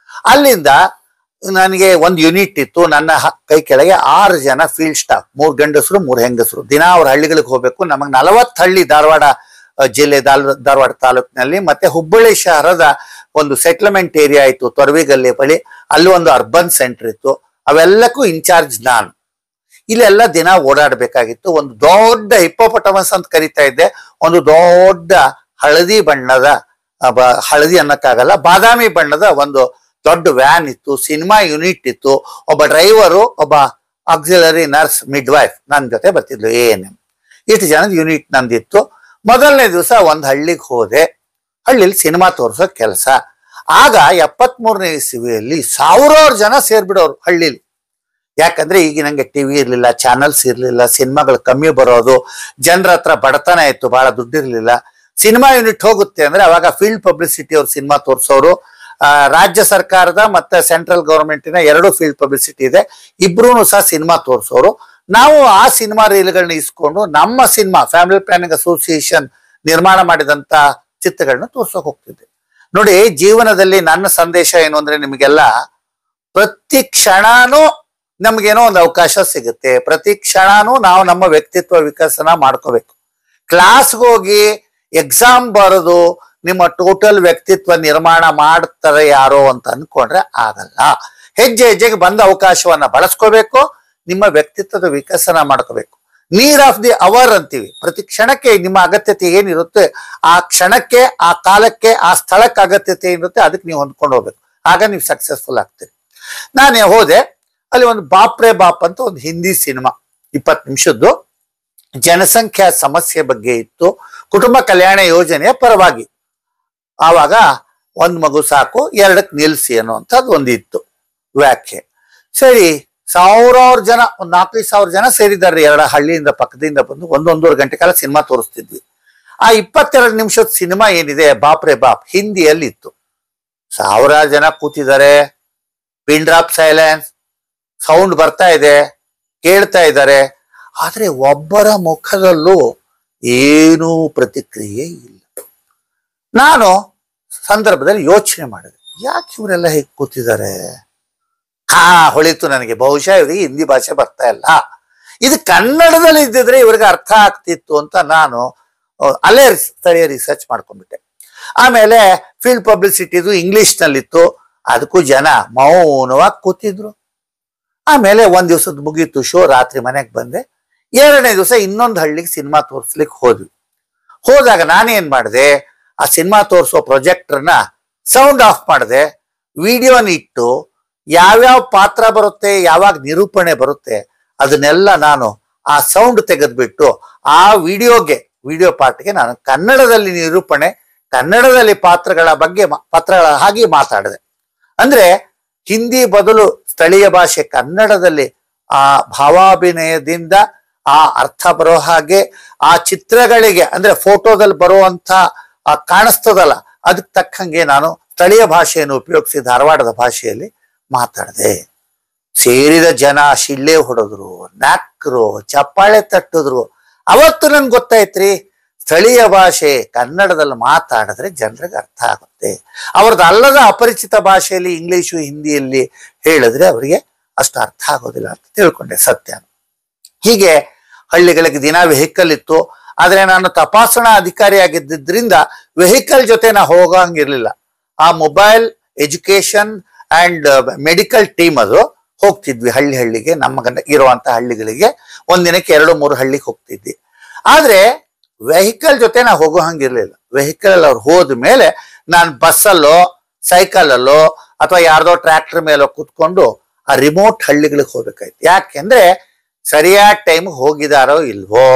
S1: ಅಲ್ಲಿಂದ ನನಗೆ ಒಂದು ಯೂನಿಟ್ ಇತ್ತು. ನನ್ನ ಕೈ ಕೆಳಗೆ 6 ಜನ ಫೀಲ್ಡ್ ಸ್ಟಾಫ್, 3 ಗಂಡಸರು 3 ಹೆಂಗಸರು. ದಿನ ಅವ್ರ ಹಳ್ಳಿಗಳಿಗೆ ಹೋಗ್ಬೇಕು. ನಮಗೆ 40 ಹಳ್ಳಿ ಧಾರವಾಡ ಜಿಲ್ಲೆ, ಧಾರವಾಡ ತಾಲೂಕಿನಲ್ಲಿ. ಮತ್ತೆ ಹುಬ್ಬಳ್ಳಿ ಶಹರದ ಒಂದು ಸೆಟ್ಲ್ಮೆಂಟ್ ಏರಿಯಾ ಇತ್ತು, ತೊರವಿಗಲ್ಲಿ ಬಳಿ. ಅಲ್ಲಿ ಒಂದು ಅರ್ಬನ್ ಸೆಂಟರ್ ಇತ್ತು. ಅವೆಲ್ಲಕ್ಕೂ ಇನ್ಚಾರ್ಜ್ ನಾನು. ಇಲ್ಲೆಲ್ಲ ದಿನ ಓಡಾಡ್ಬೇಕಾಗಿತ್ತು. ಒಂದು ದೊಡ್ಡ ಹಿಪ್ಪೋಪಟಮಸ್ ಅಂತ ಕರಿತಾ ಇದ್ದೆ. ಒಂದು ದೊಡ್ಡ ಹಳದಿ ಬಣ್ಣದ, ಹಳದಿ ಅನ್ನಕ್ಕಾಗಲ್ಲ, ಬಾದಾಮಿ ಬಣ್ಣದ ಒಂದು ದೊಡ್ಡ ವ್ಯಾನ್ ಇತ್ತು. ಸಿನಿಮಾ ಯೂನಿಟ್ ಇತ್ತು. ಒಬ್ಬ ಡ್ರೈವರು, ಒಬ್ಬ ಆಕ್ಸಿಲರಿ ನರ್ಸ್, ಮಿಡ್ ವೈಫ್ ನನ್ನ ಜೊತೆ ಬರ್ತಿದ್ಲು. ANM. ಇಷ್ಟು ಜನದ ಯೂನಿಟ್ ನಂದಿತ್ತು. ಮೊದಲನೇ ದಿವಸ ಒಂದು ಹಳ್ಳಿಗೆ ಹೋದೆ. ಹಳ್ಳಿಲಿ ಸಿನಿಮಾ ತೋರಿಸೋ ಕೆಲಸ. ಆಗ 73ನೇ ಇಸ್ವಿಯಲ್ಲಿ 1000 ಜನ ಸೇರ್ಬಿಡೋರು ಹಳ್ಳಿಲಿ. ಯಾಕಂದ್ರೆ ಈಗ ನಂಗೆ ಟಿವಿ ಇರ್ಲಿಲ್ಲ, ಚಾನಲ್ಸ್ ಇರ್ಲಿಲ್ಲ, ಸಿನಿಮಾಗಳು ಕಮ್ಮಿ ಬರೋದು, ಜನರ ಹತ್ರ ಬಡತನ ಇತ್ತು, ಬಹಳ ದುಡ್ಡಿರ್ಲಿಲ್ಲ. ಸಿನಿಮಾ ಯೂನಿಟ್ ಹೋಗುತ್ತೆ ಅಂದ್ರೆ ಅವಾಗ ಫೀಲ್ಡ್ ಪಬ್ಲಿಸಿಟಿ ಅವ್ರು ಸಿನಿಮಾ ತೋರಿಸೋರು. ರಾಜ್ಯ ಸರ್ಕಾರದ ಮತ್ತೆ ಸೆಂಟ್ರಲ್ ಗವರ್ಮೆಂಟಿನ 2 ಫೀಲ್ಡ್ ಪಬ್ಲಿಸಿಟಿ ಇದೆ. ಇಬ್ರು ಸಹ ಸಿನಿಮಾ ತೋರಿಸೋರು. ನಾವು ಆ ಸಿನಿಮಾ ರೀಲ್ಗಳನ್ನ ಇಸ್ಕೊಂಡು ನಮ್ಮ ಸಿನಿಮಾ ಫ್ಯಾಮಿಲಿ ಪ್ಲಾನಿಂಗ್ ಅಸೋಸಿಯೇಷನ್ ನಿರ್ಮಾಣ ಮಾಡಿದಂತ ಚಿತ್ರಗಳನ್ನ ತೋರ್ಸೋಕೆ ಹೋಗ್ತಿದ್ದೆ. ನೋಡಿ, ಜೀವನದಲ್ಲಿ ನನ್ನ ಸಂದೇಶ ಏನು ಅಂದ್ರೆ, ನಿಮಗೆಲ್ಲ ಪ್ರತಿ ಕ್ಷಣನೂ ನಮ್ಗೇನೋ ಒಂದು ಅವಕಾಶ ಸಿಗುತ್ತೆ. ಪ್ರತಿ ಕ್ಷಣನೂ ನಾವು ನಮ್ಮ ವ್ಯಕ್ತಿತ್ವ ವಿಕಸನ ಮಾಡ್ಕೋಬೇಕು. ಕ್ಲಾಸ್ಗೆ ಹೋಗಿ ಎಕ್ಸಾಮ್ ಬರೆದು ನಿಮ್ಮ ಟೋಟಲ್ ವ್ಯಕ್ತಿತ್ವ ನಿರ್ಮಾಣ ಮಾಡ್ತಾರೆ ಯಾರೋ ಅಂತ ಅನ್ಕೊಂಡ್ರೆ ಆಗಲ್ಲ. ಹೆಜ್ಜೆ ಹೆಜ್ಜೆಗೆ ಬಂದ ಅವಕಾಶವನ್ನ ಬಳಸ್ಕೋಬೇಕು. ನಿಮ್ಮ ವ್ಯಕ್ತಿತ್ವದ ವಿಕಸನ ಮಾಡ್ಕೋಬೇಕು. ನೀಡ್ ಆಫ್ ದಿ ಅವರ್ ಅಂತೀವಿ. ಪ್ರತಿ ಕ್ಷಣಕ್ಕೆ ನಿಮ್ಮ ಅಗತ್ಯತೆ ಏನಿರುತ್ತೆ, ಆ ಕ್ಷಣಕ್ಕೆ, ಆ ಕಾಲಕ್ಕೆ, ಆ ಸ್ಥಳಕ್ಕೆ ಅಗತ್ಯತೆ ಏನಿರುತ್ತೆ ಅದಕ್ಕೆ ನೀವು ಹೊಂದ್ಕೊಂಡು ಹೋಗ್ಬೇಕು. ಆಗ ನೀವು ಸಕ್ಸಸ್ಫುಲ್ ಆಗ್ತೀರಿ. ನಾನೇ ಹೋದೆ. ಅಲ್ಲಿ ಒಂದು ಬಾಪ್ರೆ ಬಾಪ್ ಅಂತ ಒಂದು ಹಿಂದಿ ಸಿನಿಮಾ 20 ನಿಮಿಷದ್ದು ಜನಸಂಖ್ಯಾ ಸಮಸ್ಯೆ ಬಗ್ಗೆ ಇತ್ತು. ಕುಟುಂಬ ಕಲ್ಯಾಣ ಯೋಜನೆಯ ಪರವಾಗಿ. ಆವಾಗ 1 ಮಗು ಸಾಕು, 2ಕ್ಕೆ ನಿಲ್ಸಿ ಅನ್ನುವಂಥದ್ದು ಒಂದಿತ್ತು ವ್ಯಾಖ್ಯೆ. ಸರಿ, ಸಾವಿರಾರು ಜನ, ಒಂದು 4,000 ಜನ ಸೇರಿದ್ದಾರೆ ಎರಡು ಹಳ್ಳಿಯಿಂದ ಪಕ್ಕದಿಂದ ಬಂದು 1-1.5 ಗಂಟೆ ಕಾಲ ಸಿನಿಮಾ ತೋರಿಸ್ತಿದ್ವಿ. ಆ 22 ನಿಮಿಷದ ಸಿನಿಮಾ ಏನಿದೆ, ಬಾಪ್ರೆ ಬಾಪ್, ಹಿಂದಿಯಲ್ಲಿ ಇತ್ತು. ಸಾವಿರಾರು ಜನ ಕೂತಿದ್ದಾರೆ, ಪಿನ್ ಡ್ರಾಪ್ ಸೈಲೆನ್ಸ್, ಸೌಂಡ್ ಬರ್ತಾ ಇದೆ, ಕೇಳ್ತಾ ಇದ್ದಾರೆ. ಆದ್ರೆ ಒಬ್ಬರ ಮುಖದಲ್ಲೂ ಏನೂ ಪ್ರತಿಕ್ರಿಯೆ ಇಲ್ಲ. ನಾನು ಸಂದರ್ಭದಲ್ಲಿ ಯೋಚನೆ ಮಾಡಿದೆ, ಯಾಕೆ ಇವರೆಲ್ಲ ಹೇಗೆ ಕೂತಿದ್ದಾರೆ? ಹೊಳಿತು ನನಗೆ, ಬಹುಶಃ ಇವರಿಗೆ ಹಿಂದಿ ಭಾಷೆ ಬರ್ತಾ ಇಲ್ಲ. ಇದು ಕನ್ನಡದಲ್ಲಿ ಇದ್ದಿದ್ರೆ ಇವ್ರಿಗೆ ಅರ್ಥ ಆಗ್ತಿತ್ತು ಅಂತ ನಾನು ಅಲ್ಲೇ ಸ್ಥಳೀಯ ರಿಸರ್ಚ್ ಮಾಡ್ಕೊಂಡ್ಬಿಟ್ಟೆ. ಆಮೇಲೆ ಫೀಲ್ಡ್ ಪಬ್ಲಿಸಿಟಿದು ಇಂಗ್ಲಿಷ್ನಲ್ಲಿತ್ತು, ಅದಕ್ಕೂ ಜನ ಮೌನವಾಗಿ ಕೂತಿದ್ರು. ಆಮೇಲೆ ಒಂದ್ ದಿವಸದ ಮುಗೀತು ಶೋ, ರಾತ್ರಿ ಮನೆಗೆ ಬಂದೆ. 2ನೇ ದಿವಸ ಇನ್ನೊಂದು ಹಳ್ಳಿಗೆ ಸಿನಿಮಾ ತೋರಿಸ್ಲಿಕ್ಕೆ ಹೋದ್ವಿ. ಹೋದಾಗ ನಾನೇನ್ ಮಾಡಿದೆ, ಆ ಸಿನಿಮಾ ತೋರಿಸೋ ಪ್ರೊಜೆಕ್ಟರ್ನ ಸೌಂಡ್ ಆಫ್ ಮಾಡಿದೆ, ವಿಡಿಯೋನ ಇಟ್ಟು ಯಾವ್ಯಾವ ಪಾತ್ರ ಬರುತ್ತೆ, ಯಾವಾಗ ನಿರೂಪಣೆ ಬರುತ್ತೆ ಅದನ್ನೆಲ್ಲ ನಾನು ಆ ಸೌಂಡ್ ತೆಗೆದ್ಬಿಟ್ಟು ಆ ವಿಡಿಯೋ ಪಾರ್ಟ್ಗೆ ನಾನು ಕನ್ನಡದಲ್ಲಿ ನಿರೂಪಣೆ, ಕನ್ನಡದಲ್ಲಿ ಪಾತ್ರಗಳ ಹಾಗೆ ಮಾತಾಡಿದೆ. ಅಂದ್ರೆ ಹಿಂದಿ ಬದಲು ಸ್ಥಳೀಯ ಭಾಷೆ ಕನ್ನಡದಲ್ಲಿ ಆ ಭಾವಾಭಿನಯದಿಂದ ಆ ಅರ್ಥ ಬರೋ ಹಾಗೆ, ಆ ಚಿತ್ರಗಳಿಗೆ ಅಂದ್ರೆ ಫೋಟೋದಲ್ಲಿ ಬರುವಂತ ಕಾಣಿಸ್ತದಲ್ಲ, ಅದಕ್ಕೆ ತಕ್ಕಂಗೆ ನಾನು ಸ್ಥಳೀಯ ಭಾಷೆಯನ್ನು ಉಪಯೋಗಿಸಿ ಧಾರವಾಡದ ಭಾಷೆಯಲ್ಲಿ ಮಾತಾಡಿದೆ. ಸೇರಿದ ಜನ ಶಿಳ್ಳೆ ಹೊಡೆದ್ರು, ನಾಕ್ರು, ಚಪ್ಪಾಳೆ ತಟ್ಟಿದ್ರು. ಅವತ್ತು ನನ್ಗೆ ಗೊತ್ತಾಯ್ತ್ರಿ, ಸ್ಥಳೀಯ ಭಾಷೆ ಕನ್ನಡದಲ್ಲಿ ಮಾತಾಡಿದ್ರೆ ಜನರಿಗೆ ಅರ್ಥ ಆಗುತ್ತೆ. ಅವ್ರದ್ದು ಅಲ್ಲದ ಅಪರಿಚಿತ ಭಾಷೆಯಲ್ಲಿ ಇಂಗ್ಲಿಷು ಹಿಂದಿಯಲ್ಲಿ ಹೇಳಿದ್ರೆ ಅವರಿಗೆ ಅಷ್ಟು ಅರ್ಥ ಆಗೋದಿಲ್ಲ ಅಂತ ತಿಳ್ಕೊಂಡೆ, ಸತ್ಯ. ಹೀಗೆ ಹಳ್ಳಿಗಳಿಗೆ ದಿನ ವೆಹಿಕಲ್ ಇತ್ತು. ಆದ್ರೆ ನಾನು ತಪಾಸಣಾ ಅಧಿಕಾರಿಯಾಗಿದ್ದರಿಂದ ವೆಹಿಕಲ್ ಜೊತೆ ನಾ ಹೋಗಂಗಿರ್ಲಿಲ್ಲ. ಆ mobile education and medical team ಅದು ಹೋಗ್ತಿದ್ವಿ ಹಳ್ಳಿಗೆ, ನಮ್ಮ ಇರುವಂತ ಹಳ್ಳಿಗಳಿಗೆ ಒಂದಿನಕ್ಕೆ 2-3 ಹಳ್ಳಿಗೆ ಹೋಗ್ತಿದ್ವಿ. ಆದ್ರೆ ವೆಹಿಕಲ್ ಜೊತೆ ನಾ ಹೋಗೋ ಹಂಗಿರ್ಲಿಲ್ಲ. ವೆಹಿಕಲ್ ಅವ್ರು ಹೋದ ಮೇಲೆ ನಾನು ಬಸ್ಸಲ್ಲೋ ಸೈಕಲಲ್ಲೋ ಅಥವಾ ಯಾರ್ದೋ ಟ್ರ್ಯಾಕ್ಟರ್ ಮೇಲೋ ಕೂತ್ಕೊಂಡು ಆ ರಿಮೋಟ್ ಹಳ್ಳಿಗಳಿಗೆ ಹೋಗ್ಬೇಕಾಯ್ತು. ಯಾಕೆಂದ್ರೆ ಸರಿಯಾದ ಟೈಮ್ ಹೋಗಿದಾರೋ ಇಲ್ವೋ,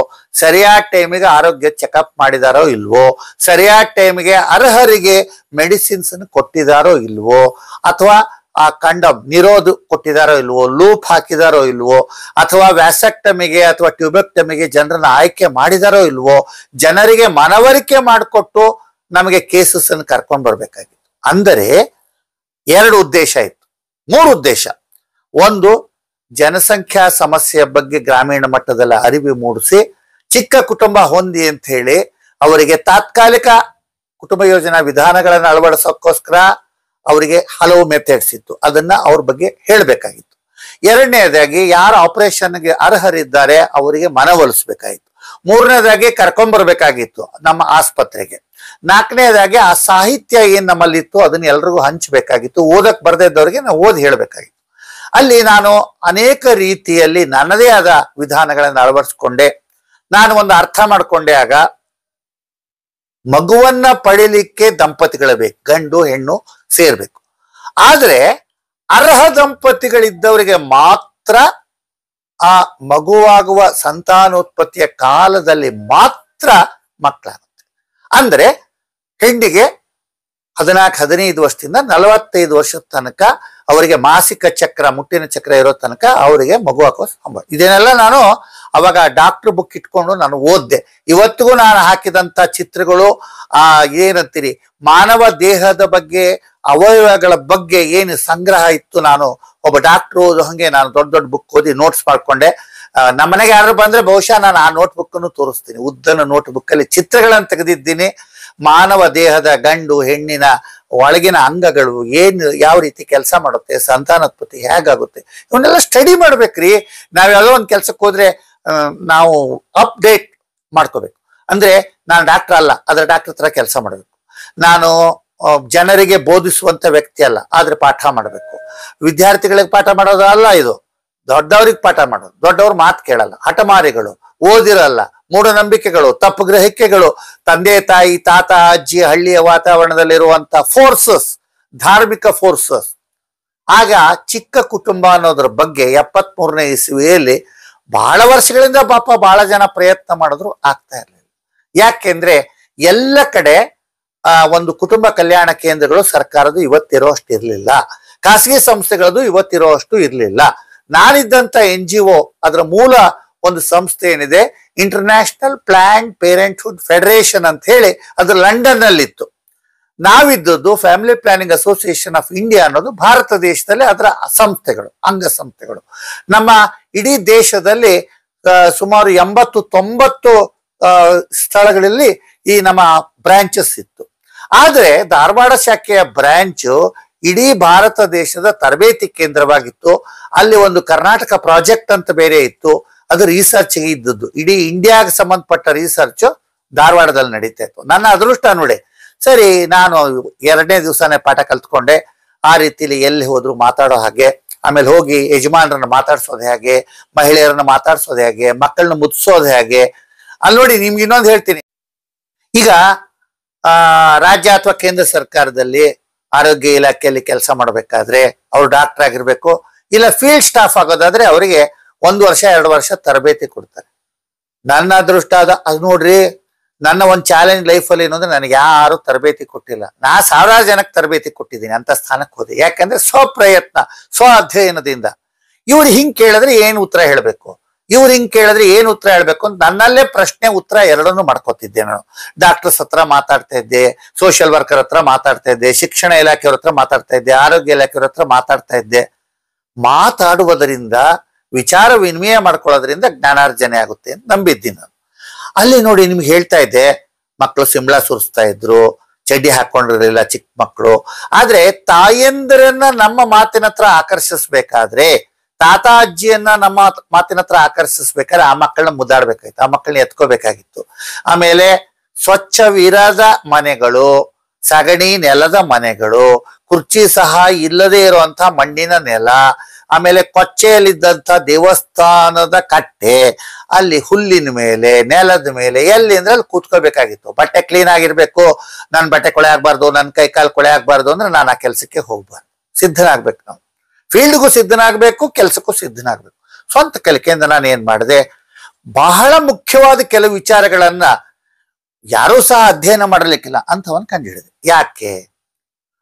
S1: ಸರಿಯಾದ ಟೈಮಿಗೆ ಆರೋಗ್ಯ ಚೆಕಪ್ ಮಾಡಿದಾರೋ ಇಲ್ವೋ, ಸರಿಯಾದ ಟೈಮಿಗೆ ಅರ್ಹರಿಗೆ ಮೆಡಿಸಿನ್ಸ್ ಕೊಟ್ಟಿದಾರೋ ಇಲ್ವೋ, ಅಥವಾ ಆ ಕಂಡಮ್ ನಿರೋಧ ಕೊಟ್ಟಿದಾರೋ ಇಲ್ವೋ, ಲೂಪ್ ಹಾಕಿದಾರೋ ಇಲ್ವೋ, ಅಥವಾ ವ್ಯಾಸಕ್ಟಮಿಗೆ ಅಥವಾ ಟ್ಯೂಬೆಕ್ಟಮಿಗೆ ಜನರನ್ನ ಆಯ್ಕೆ ಮಾಡಿದಾರೋ ಇಲ್ವೋ, ಜನರಿಗೆ ಮನವರಿಕೆ ಮಾಡಿಕೊಟ್ಟು ನಮಗೆ ಕೇಸಸ್ ಅನ್ನು ಕರ್ಕೊಂಡು ಬರ್ಬೇಕಾಗಿತ್ತು. ಅಂದರೆ 2 ಉದ್ದೇಶ ಇತ್ತು, 3 ಉದ್ದೇಶ. ಒಂದು, ಜನಸಂಖ್ಯಾ ಸಮಸ್ಯೆಯ ಬಗ್ಗೆ ಗ್ರಾಮೀಣ ಮಟ್ಟದಲ್ಲಿ ಅರಿವು ಮೂಡಿಸಿ ಚಿಕ್ಕ ಕುಟುಂಬ ಹೊಂದಿ ಅಂತ ಹೇಳಿ ಅವರಿಗೆ ತಾತ್ಕಾಲಿಕ ಕುಟುಂಬ ಯೋಜನಾ ವಿಧಾನಗಳನ್ನು ಅಳವಡಿಸೋಕ್ಕೋಸ್ಕರ ಅವರಿಗೆ ಹಲವು ಮೆಥಡ್ಸ್ ಇತ್ತು, ಅದನ್ನ ಅವ್ರ ಬಗ್ಗೆ ಹೇಳಬೇಕಾಗಿತ್ತು. 2ನೇದಾಗಿ ಯಾರು ಆಪರೇಷನ್ಗೆ ಅರ್ಹರಿದ್ದಾರೆ ಅವರಿಗೆ ಮನವೊಲಿಸ್ಬೇಕಾಗಿತ್ತು. 3ನೇದಾಗಿ ಕರ್ಕೊಂಡ್ಬರ್ಬೇಕಾಗಿತ್ತು ನಮ್ಮ ಆಸ್ಪತ್ರೆಗೆ. 4ನೇದಾಗಿ ಆ ಸಾಹಿತ್ಯ ಏನ್ ನಮ್ಮಲ್ಲಿತ್ತು ಅದನ್ನ ಎಲ್ರಿಗೂ ಹಂಚಬೇಕಾಗಿತ್ತು. ಓದಕ್ ಬರ್ದೇ ಇದ್ದವ್ರಿಗೆ ನಾವು ಓದಿ ಹೇಳ್ಬೇಕಾಗಿತ್ತು. ಅಲ್ಲಿ ನಾನು ಅನೇಕ ರೀತಿಯಲ್ಲಿ ನನ್ನದೇ ಆದ ವಿಧಾನಗಳನ್ನು ಅಳವಡಿಸ್ಕೊಂಡೆ. ನಾನು ಒಂದು ಅರ್ಥ ಮಾಡ್ಕೊಂಡೆ, ಆಗ ಮಗುವನ್ನ ಪಡಿಲಿಕ್ಕೆ ದಂಪತಿಗಳು ಬೇಕು, ಗಂಡು ಹೆಣ್ಣು ಸೇರ್ಬೇಕು. ಆದ್ರೆ ಅರ್ಹ ದಂಪತಿಗಳಿದ್ದವರಿಗೆ ಮಾತ್ರ ಆ ಮಗುವಾಗುವ ಸಂತಾನೋತ್ಪತ್ತಿಯ ಕಾಲದಲ್ಲಿ ಮಾತ್ರ ಮಕ್ಕಳಾಗುತ್ತೆ. ಅಂದ್ರೆ ಹೆಣ್ಣಿಗೆ 14-15 ವರ್ಷದಿಂದ 45 ವರ್ಷದ ತನಕ ಅವರಿಗೆ ಮಾಸಿಕ ಚಕ್ರ, ಮುಟ್ಟಿನ ಚಕ್ರ ಇರೋ ತನಕ ಅವರಿಗೆ ಮಗು ಹಾಕೋ ಸಂಭವ. ಇದನ್ನೆಲ್ಲ ನಾನು ಅವಾಗ ಡಾಕ್ಟರ್ ಬುಕ್ ಇಟ್ಕೊಂಡು ನಾನು ಓದ್ದೆ. ಇವತ್ತಿಗೂ ನಾನು ಹಾಕಿದಂತ ಚಿತ್ರಗಳು ಏನಂತೀರಿ, ಮಾನವ ದೇಹದ ಬಗ್ಗೆ, ಅವಯವಗಳ ಬಗ್ಗೆ ಏನು ಸಂಗ್ರಹ ಇತ್ತು, ನಾನು ಒಬ್ಬ ಡಾಕ್ಟರ್ ಓದು ಹಂಗೆ ನಾನು ದೊಡ್ಡ ಬುಕ್ ಓದಿ ನೋಟ್ಸ್ ಮಾಡ್ಕೊಂಡೆ. ನಮ್ಮ ಮನೆಗೆ ಯಾರು ಬಂದ್ರೆ ಬಹುಶಃ ನಾನು ಆ ನೋಟ್ ಬುಕ್ ಅನ್ನು ತೋರಿಸ್ತೀನಿ. ಉದ್ದನ ನೋಟ್ ಬುಕ್ ಅಲ್ಲಿ ಚಿತ್ರಗಳನ್ನು ತೆಗೆದಿದ್ದೀನಿ. ಮಾನವ ದೇಹದ ಗಂಡು ಹೆಣ್ಣಿನ ಒಳಗಿನ ಅಂಗಗಳು ಯಾವ ರೀತಿ ಕೆಲಸ ಮಾಡುತ್ತೆ, ಸಂತಾನೋತ್ಪತ್ತಿ ಹೇಗಾಗುತ್ತೆ, ಇವನ್ನೆಲ್ಲ ಸ್ಟಡಿ ಮಾಡ್ಬೇಕ್ರಿ. ನಾವ್ ಯಾವುದೋ ಒಂದು ಕೆಲ್ಸಕ್ಕೆ ಹೋದ್ರೆ ನಾವು ಅಪ್ಡೇಟ್ ಮಾಡ್ಕೋಬೇಕು. ಅಂದ್ರೆ ನಾನು ಡಾಕ್ಟರ್ ಅಲ್ಲ, ಆದ್ರೆ ಡಾಕ್ಟರ್ ತರ ಕೆಲಸ ಮಾಡಬೇಕು. ನಾನು ಜನರಿಗೆ ಬೋಧಿಸುವಂತ ವ್ಯಕ್ತಿ ಅಲ್ಲ, ಆದ್ರೆ ಪಾಠ ಮಾಡಬೇಕು. ವಿದ್ಯಾರ್ಥಿಗಳಿಗೆ ಪಾಠ ಮಾಡೋದು ಅಲ್ಲ, ಇದು ದೊಡ್ಡವ್ರಿಗೆ ಪಾಠ ಮಾಡೋದು. ದೊಡ್ಡವ್ರ ಮಾತು ಕೇಳಲ್ಲ, ಹಠಮಾರಿಗಳು, ಓದಿರಲ್ಲ, ಮೂಢನಂಬಿಕೆಗಳು, ತಪ್ಪು ಗ್ರಹಿಕೆಗಳು, ತಂದೆ ತಾಯಿ ತಾತ ಅಜ್ಜಿ ಹಳ್ಳಿಯ ವಾತಾವರಣದಲ್ಲಿರುವಂತ ಫೋರ್ಸಸ್, ಧಾರ್ಮಿಕ ಫೋರ್ಸಸ್. ಆಗ ಚಿಕ್ಕ ಕುಟುಂಬ ಅನ್ನೋದ್ರ ಬಗ್ಗೆ 73ನೇ ಇಸವಿಯಲ್ಲಿ ಬಹಳ ವರ್ಷಗಳಿಂದ ಪಾಪ ಬಹಳ ಜನ ಪ್ರಯತ್ನ ಮಾಡಿದ್ರು, ಆಗ್ತಾ ಇರಲಿಲ್ಲ. ಯಾಕೆಂದ್ರೆ ಎಲ್ಲ ಕಡೆ ಒಂದು ಕುಟುಂಬ ಕಲ್ಯಾಣ ಕೇಂದ್ರಗಳು ಸರ್ಕಾರದ ಇವತ್ತಿರೋ ಅಷ್ಟಿರ್ಲಿಲ್ಲ. ಖಾಸಗಿ ಸಂಸ್ಥೆಗಳದು ಇವತ್ತಿರೋಷ್ಟು ಇರಲಿಲ್ಲ. ನಾನಿದ್ದಂತ NGO ಅದರ ಮೂಲ ಒಂದು ಸಂಸ್ಥೆ ಏನಿದೆ, ಇಂಟರ್ನ್ಯಾಷನಲ್ ಪ್ಲಾನ್ಡ್ ಪೇರೆಂಟ್ಹುಡ್ ಫೆಡರೇಷನ್ ಅಂತ ಹೇಳಿ, ಅದು ಲಂಡನ್ ಅಲ್ಲಿ ಇತ್ತು. ನಾವಿದ್ದದ್ದು family planning association of India ಅನ್ನೋದು ಭಾರತ ದೇಶದಲ್ಲಿ ಅದರ ಸಂಸ್ಥೆಗಳು, ಅಂಗ ಸಂಸ್ಥೆಗಳು. ನಮ್ಮ ಇಡೀ ದೇಶದಲ್ಲಿ ಸುಮಾರು 80-90 ಸ್ಥಳಗಳಲ್ಲಿ ಈ ನಮ್ಮ ಬ್ರಾಂಚಸ್ ಇತ್ತು. ಆದ್ರೆ ಧಾರವಾಡ ಶಾಖೆಯ ಬ್ರಾಂಚು ಇಡೀ ಭಾರತ ದೇಶದ ತರಬೇತಿ ಕೇಂದ್ರವಾಗಿತ್ತು. ಅಲ್ಲಿ ಒಂದು ಕರ್ನಾಟಕ ಪ್ರಾಜೆಕ್ಟ್ ಅಂತ ಬೇರೆ ಇತ್ತು, ಅದು ರಿಸರ್ಚ್ ಇದ್ದದ್ದು. ಇಡೀ ಇಂಡಿಯಾಗೆ ಸಂಬಂಧಪಟ್ಟ ರಿಸರ್ಚ್ ಧಾರವಾಡದಲ್ಲಿ ನಡೀತಾ ಇತ್ತು. ನನ್ನ ಅದೃಷ್ಟ ನೋಡಿ, ಸರಿ ನಾನು 2ನೇ ದಿವಸನೇ ಪಾಠ ಕಲ್ತ್ಕೊಂಡೆ. ಆ ರೀತಿಲಿ ಎಲ್ಲಿ ಹೋದ್ರು ಮಾತಾಡೋ ಹಾಗೆ, ಆಮೇಲೆ ಹೋಗಿ ಯಜಮಾನರನ್ನ ಮಾತಾಡ್ಸೋದು ಹೇಗೆ, ಮಹಿಳೆಯರನ್ನ ಮಾತಾಡ್ಸೋದು ಹೇಗೆ, ಮಕ್ಕಳನ್ನ ಮುದ್ಸೋದು ಹೇಗೆ. ಅಲ್ಲಿ ನೋಡಿ ನಿಮ್ಗೆ ಇನ್ನೊಂದು ಹೇಳ್ತೀನಿ. ಈಗ ರಾಜ್ಯ ಅಥವಾ ಕೇಂದ್ರ ಸರ್ಕಾರದಲ್ಲಿ ಆರೋಗ್ಯ ಇಲಾಖೆಯಲ್ಲಿ ಕೆಲಸ ಮಾಡಬೇಕಾದ್ರೆ ಅವ್ರು ಡಾಕ್ಟರ್ ಆಗಿರ್ಬೇಕು, ಇಲ್ಲ ಫೀಲ್ಡ್ ಸ್ಟಾಫ್ ಆಗೋದಾದ್ರೆ ಅವರಿಗೆ 1 ವರ್ಷ 2 ವರ್ಷ ತರಬೇತಿ ಕೊಡ್ತಾರೆ. ನನ್ನ ಅದೃಷ್ಟ ಅದು ನೋಡ್ರಿ, ನನ್ನ ಒಂದು ಚಾಲೆಂಜ್ ಲೈಫಲ್ಲಿ ಏನಂದ್ರೆ ನನಗೆ ಯಾರು ತರಬೇತಿ ಕೊಟ್ಟಿಲ್ಲ. ನಾ 1000 ಜನಕ್ಕೆ ತರಬೇತಿ ಕೊಟ್ಟಿದ್ದೀನಿ, ಅಂತ ಸ್ಥಾನಕ್ಕೆ ಹೋದೆ. ಯಾಕಂದ್ರೆ ಸ್ವಪ್ರಯತ್ನ, ಸ್ವ ಅಧ್ಯಯನದಿಂದ. ಇವ್ರು ಹಿಂಗ್ ಕೇಳಿದ್ರೆ ಏನು ಉತ್ತರ ಹೇಳ್ಬೇಕು, ಇವ್ರು ಹಿಂಗ್ ಕೇಳಿದ್ರೆ ಏನು ಉತ್ತರ ಹೇಳ್ಬೇಕು ಅಂತ ನನ್ನಲ್ಲೇ ಪ್ರಶ್ನೆ ಉತ್ತರ ಎರಡನ್ನೂ ಮಾಡ್ಕೋತಿದ್ದೆ. ನಾನು ಡಾಕ್ಟರ್ಸ್ ಹತ್ರ ಮಾತಾಡ್ತಾ ಇದ್ದೆ, ಸೋಷಿಯಲ್ ವರ್ಕರ್ ಹತ್ರ ಮಾತಾಡ್ತಾ ಇದ್ದೆ, ಶಿಕ್ಷಣ ಇಲಾಖೆಯವ್ರ ಹತ್ರ ಮಾತಾಡ್ತಾ ಇದ್ದೆ, ಆರೋಗ್ಯ ಇಲಾಖೆಯವ್ರ ಹತ್ರ ಮಾತಾಡ್ತಾ ಇದ್ದೆ. ಮಾತಾಡುವುದರಿಂದ, ವಿಚಾರ ವಿನಿಮಯ ಮಾಡ್ಕೊಳ್ಳೋದ್ರಿಂದ ಜ್ಞಾನಾರ್ಜನೆ ಆಗುತ್ತೆ ಅಂತ ನಂಬಿದ್ದೀನಿ ನಾನು. ಅಲ್ಲಿ ನೋಡಿ ನಿಮ್ಗೆ ಹೇಳ್ತಾ ಇದ್ದೆ, ಮಕ್ಕಳು ಸಿಂಬಳ ಸುರಿಸ್ತಾ ಇದ್ರು, ಚಡ್ಡಿ ಹಾಕೊಂಡಿರಲಿಲ್ಲ ಚಿಕ್ಕ ಮಕ್ಕಳು. ಆದ್ರೆ ತಾಯಂದಿರನ್ನ ನಮ್ಮ ಮಾತಿನ ಹತ್ರ ಆಕರ್ಷಿಸ್ಬೇಕಾದ್ರೆ, ತಾತ ಅಜ್ಜಿಯನ್ನ ನಮ್ಮ ಮಾತಿನ ಹತ್ರ ಆಕರ್ಷಿಸ್ಬೇಕಾದ್ರೆ ಆ ಮಕ್ಕಳನ್ನ ಮುದ್ದಾಡ್ಬೇಕಾಗಿತ್ತು, ಆ ಮಕ್ಕಳನ್ನ ಎತ್ಕೋಬೇಕಾಗಿತ್ತು. ಆಮೇಲೆ ಸ್ವಚ್ಛವಿರದ ಮನೆಗಳು, ಸಗಣಿ ನೆಲದ ಮನೆಗಳು, ಕುರ್ಚಿ ಸಹ ಇಲ್ಲದೆ ಇರುವಂತ ಮಣ್ಣಿನ ನೆಲ, ಆಮೇಲೆ ಕೊಚ್ಚೆಯಲ್ಲಿದ್ದಂಥ ದೇವಸ್ಥಾನದ ಕಟ್ಟೆ, ಅಲ್ಲಿ ಹುಲ್ಲಿನ ಮೇಲೆ, ನೆಲದ ಮೇಲೆ, ಎಲ್ಲಿ ಅಂದ್ರೆ ಅಲ್ಲಿ ಕೂತ್ಕೋಬೇಕಾಗಿತ್ತು. ಬಟ್ಟೆ ಕ್ಲೀನ್ ಆಗಿರ್ಬೇಕು, ನನ್ನ ಬಟ್ಟೆ ಕೊಳೆ ಆಗ್ಬಾರ್ದು, ನನ್ನ ಕೈ ಕಾಲು ಕೊಳೆ ಆಗ್ಬಾರ್ದು ಅಂದ್ರೆ ನಾನು ಆ ಕೆಲ್ಸಕ್ಕೆ ಹೋಗ್ಬಾರ್ದು. ಸಿದ್ಧನಾಗ್ಬೇಕು ನಾವು, ಫೀಲ್ಡ್ಗೂ ಸಿದ್ಧನಾಗ್ಬೇಕು, ಕೆಲ್ಸಕ್ಕೂ ಸಿದ್ಧನಾಗ್ಬೇಕು. ಸ್ವಂತ ಕಲಿಕೆಯಿಂದ ನಾನು ಏನ್ ಮಾಡಿದೆ, ಬಹಳ ಮುಖ್ಯವಾದ ಕೆಲವು ವಿಚಾರಗಳನ್ನ ಯಾರೂ ಸಹ ಅಧ್ಯಯನ ಮಾಡಲಿಕ್ಕಿಲ್ಲ ಅಂಥವನ್ನ ಕಂಡುಹಿಡಿದೆ. ಯಾಕೆ?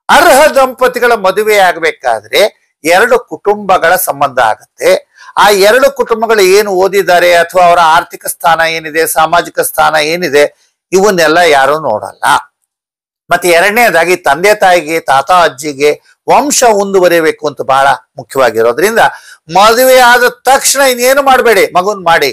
S1: ಅರ್ಹ ದಂಪತಿಗಳ ಮದುವೆ ಆಗ್ಬೇಕಾದ್ರೆ 2 ಕುಟುಂಬಗಳ ಸಂಬಂಧ ಆಗತ್ತೆ. ಆ 2 ಕುಟುಂಬಗಳು ಏನು ಓದಿದ್ದಾರೆ ಅಥವಾ ಅವರ ಆರ್ಥಿಕ ಸ್ಥಾನ ಏನಿದೆ, ಸಾಮಾಜಿಕ ಸ್ಥಾನ ಏನಿದೆ, ಇವನ್ನೆಲ್ಲ ಯಾರು ನೋಡಲ್ಲ. ಮತ್ತೆ 2ನೇದಾಗಿ ತಂದೆ ತಾಯಿಗೆ, ತಾತ ಅಜ್ಜಿಗೆ ವಂಶ ಮುಂದುವರಿಯಬೇಕು ಅಂತ ಬಹಳ ಮುಖ್ಯವಾಗಿರೋದ್ರಿಂದ ಮದುವೆ ಆದ ತಕ್ಷಣ ಇನ್ನೇನು ಮಾಡಬೇಡಿ, ಮಗುನ್ ಮಾಡಿ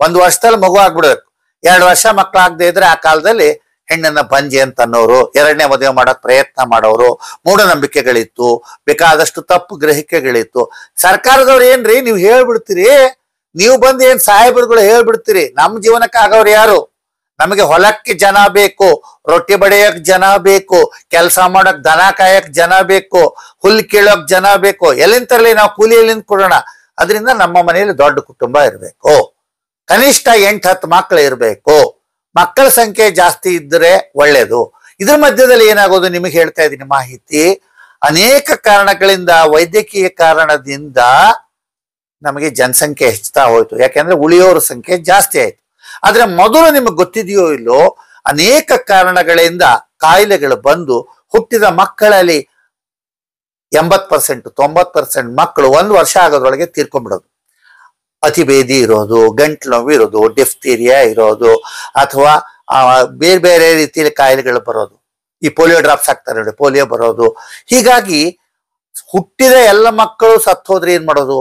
S1: 1 ವರ್ಷದಲ್ಲಿ ಮಗು ಆಗ್ಬಿಡ್ಬೇಕು. 2 ವರ್ಷ ಮಕ್ಕಳಾಗದೆ ಇದ್ರೆ ಆ ಕಾಲದಲ್ಲಿ ಹೆಣ್ಣನ್ನ ಬಂಜಿ ಅಂತ ಅನ್ನೋರು, 2ನೇ ಮದುವೆ ಮಾಡೋಕ್ ಪ್ರಯತ್ನ ಮಾಡೋರು, ಮೂಢನಂಬಿಕೆಗಳಿತ್ತು, ಬೇಕಾದಷ್ಟು ತಪ್ಪು ಗ್ರಹಿಕೆಗಳಿತ್ತು. ಸರ್ಕಾರದವ್ರು ಏನ್ರಿ ನೀವು ಹೇಳ್ಬಿಡ್ತೀರಿ, ನೀವು ಬಂದು ಏನ್ ಸಾಹೇಬರುಗಳು ಹೇಳ್ಬಿಡ್ತೀರಿ. ನಮ್ಮ ಜೀವನಕ್ಕೆ ಆಗೋರು ಯಾರು? ನಮಗೆ ಹೊಲಕ್ಕೆ ಜನ ಬೇಕು, ರೊಟ್ಟಿ ಬಡಿಯಕ್ ಜನ ಬೇಕು, ಕೆಲಸ ಮಾಡಕ್ ದನ ಕಾಯಕ್ ಜನ ಬೇಕು, ಹುಲ್ ಕೀಳೋಕ್ ಜನ ಬೇಕು. ಎಲ್ಲಿಂದ ತರಲಿ ನಾವು ಕೂಲಿ ಎಲ್ಲಿಂದ ಕೊಡೋಣ? ಅದರಿಂದ ನಮ್ಮ ಮನೆಯಲ್ಲಿ ದೊಡ್ಡ ಕುಟುಂಬ ಇರಬೇಕು, ಕನಿಷ್ಠ 8-10 ಮಕ್ಕಳು ಇರಬೇಕು. ಮಕ್ಕಳ ಸಂಖ್ಯೆ ಜಾಸ್ತಿ ಇದ್ರೆ ಒಳ್ಳೇದು. ಇದ್ರ ಮಧ್ಯದಲ್ಲಿ ಏನಾಗೋದು ನಿಮಗೆ ಹೇಳ್ತಾ ಇದ್ದೀನಿ ಮಾಹಿತಿ. ಅನೇಕ ಕಾರಣಗಳಿಂದ, ವೈದ್ಯಕೀಯ ಕಾರಣದಿಂದ ನಮಗೆ ಜನಸಂಖ್ಯೆ ಹೆಚ್ಚುತ್ತಾ ಹೋಯ್ತು. ಯಾಕೆಂದ್ರೆ ಉಳಿಯೋರ ಸಂಖ್ಯೆ ಜಾಸ್ತಿ ಆಯ್ತು. ಆದ್ರೆ ಮೊದಲು ನಿಮಗೆ ಗೊತ್ತಿದೆಯೋ ಇಲ್ಲೋ, ಅನೇಕ ಕಾರಣಗಳಿಂದ ಕಾಯಿಲೆಗಳು ಬಂದು ಹುಟ್ಟಿದ ಮಕ್ಕಳಲ್ಲಿ 80% 90% ಮಕ್ಕಳು 1 ವರ್ಷ ಆಗೋದ್ರೊಳಗೆ ತೀರ್ಕೊಂಡ್ಬಿಡೋದು. ಅತಿಭೇದಿ ಇರೋದು, ಗಂಟ್ಲು ನೋವು ಇರೋದು, ಡಿಫ್ತೀರಿಯಾ ಇರೋದು, ಅಥವಾ ಬೇರೆ ಬೇರೆ ರೀತಿಯಲ್ಲಿ ಕಾಯಿಲೆಗಳು ಬರೋದು. ಈ ಪೋಲಿಯೋ ಡ್ರಾಪ್ಸ್ ಹಾಕ್ತಾರೆ ನೋಡಿ, ಪೋಲಿಯೋ ಬರೋದು. ಹೀಗಾಗಿ ಹುಟ್ಟಿದ ಎಲ್ಲ ಮಕ್ಕಳು ಸತ್ತು ಹೋದ್ರೆ ಏನ್ ಮಾಡೋದು?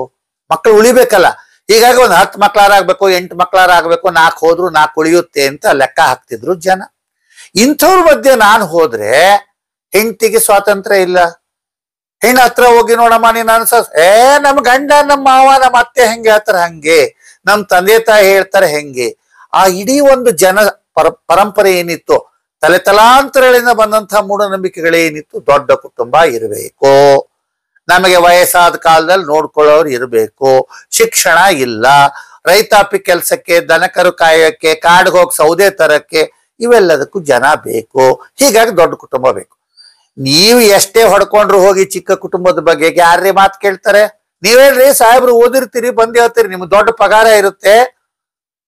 S1: ಮಕ್ಕಳು ಉಳಿಬೇಕಲ್ಲ. ಹೀಗಾಗಿ 10 ಮಕ್ಕಳಾರಾಗ್ಬೇಕು, 8 ಮಕ್ಕಳಾರಾಗ್ಬೇಕು, 4 ಹೋದ್ರು 4 ಉಳಿಯುತ್ತೆ ಅಂತ ಲೆಕ್ಕ ಹಾಕ್ತಿದ್ರು ಜನ. ಇಂಥವ್ರ ಮಧ್ಯೆ ನಾನು ಹೋದ್ರೆ ಹೆಂಡತಿಗೆ ಸ್ವಾತಂತ್ರ್ಯ ಇಲ್ಲ. ಹೆಣ್ಣು ಹತ್ರ ಹೋಗಿ ನೋಡಮ್ಮ ನೀನ್ ನಮ್ ಗಂಡ, ನಮ್ಮ ಮಾವ, ನಮ್ಮ ಅತ್ತೆ ಹೆಂಗೆ ಹೇಳ್ತಾರೆ ಹಂಗೆ, ನಮ್ ತಂದೆ ತಾಯಿ ಹೇಳ್ತಾರೆ ಹೆಂಗೆ. ಆ ಇಡೀ ಒಂದು ಪರಂಪರೆ ಏನಿತ್ತು, ತಲಾಂತರಗಳಿಂದ ಬಂದಂತಹ ಮೂಢನಂಬಿಕೆಗಳೇನಿತ್ತು, ದೊಡ್ಡ ಕುಟುಂಬ ಇರಬೇಕು, ನಮಗೆ ವಯಸ್ಸಾದ ಕಾಲದಲ್ಲಿ ನೋಡ್ಕೊಳ್ಳೋರು ಇರಬೇಕು, ಶಿಕ್ಷಣ ಇಲ್ಲ, ರೈತಾಪಿ ಕೆಲಸಕ್ಕೆ, ದನಕರು ಕಾಯಕ್ಕೆ, ಕಾಡಿಗೆ ಹೋಗಿ ಸೌದೆ ತರಕ್ಕೆ, ಇವೆಲ್ಲದಕ್ಕೂ ಜನ ಬೇಕು. ಹೀಗಾಗಿ ದೊಡ್ಡ ಕುಟುಂಬ ಬೇಕು. ನೀವು ಎಷ್ಟೇ ಹೊಡ್ಕೊಂಡ್ರು ಹೋಗಿ ಚಿಕ್ಕ ಕುಟುಂಬದ ಬಗ್ಗೆ ಯಾರೇ ಮಾತು ಕೇಳ್ತಾರೆ? ನೀವೇನ್ರಿ ಸಾಹೇಬ್ರು ಓದಿರ್ತೀರಿ, ಬಂದ್ ಹೇಳ್ತೀರಿ, ನಿಮ್ಗೆ ದೊಡ್ಡ ಪಗಾರ ಇರುತ್ತೆ.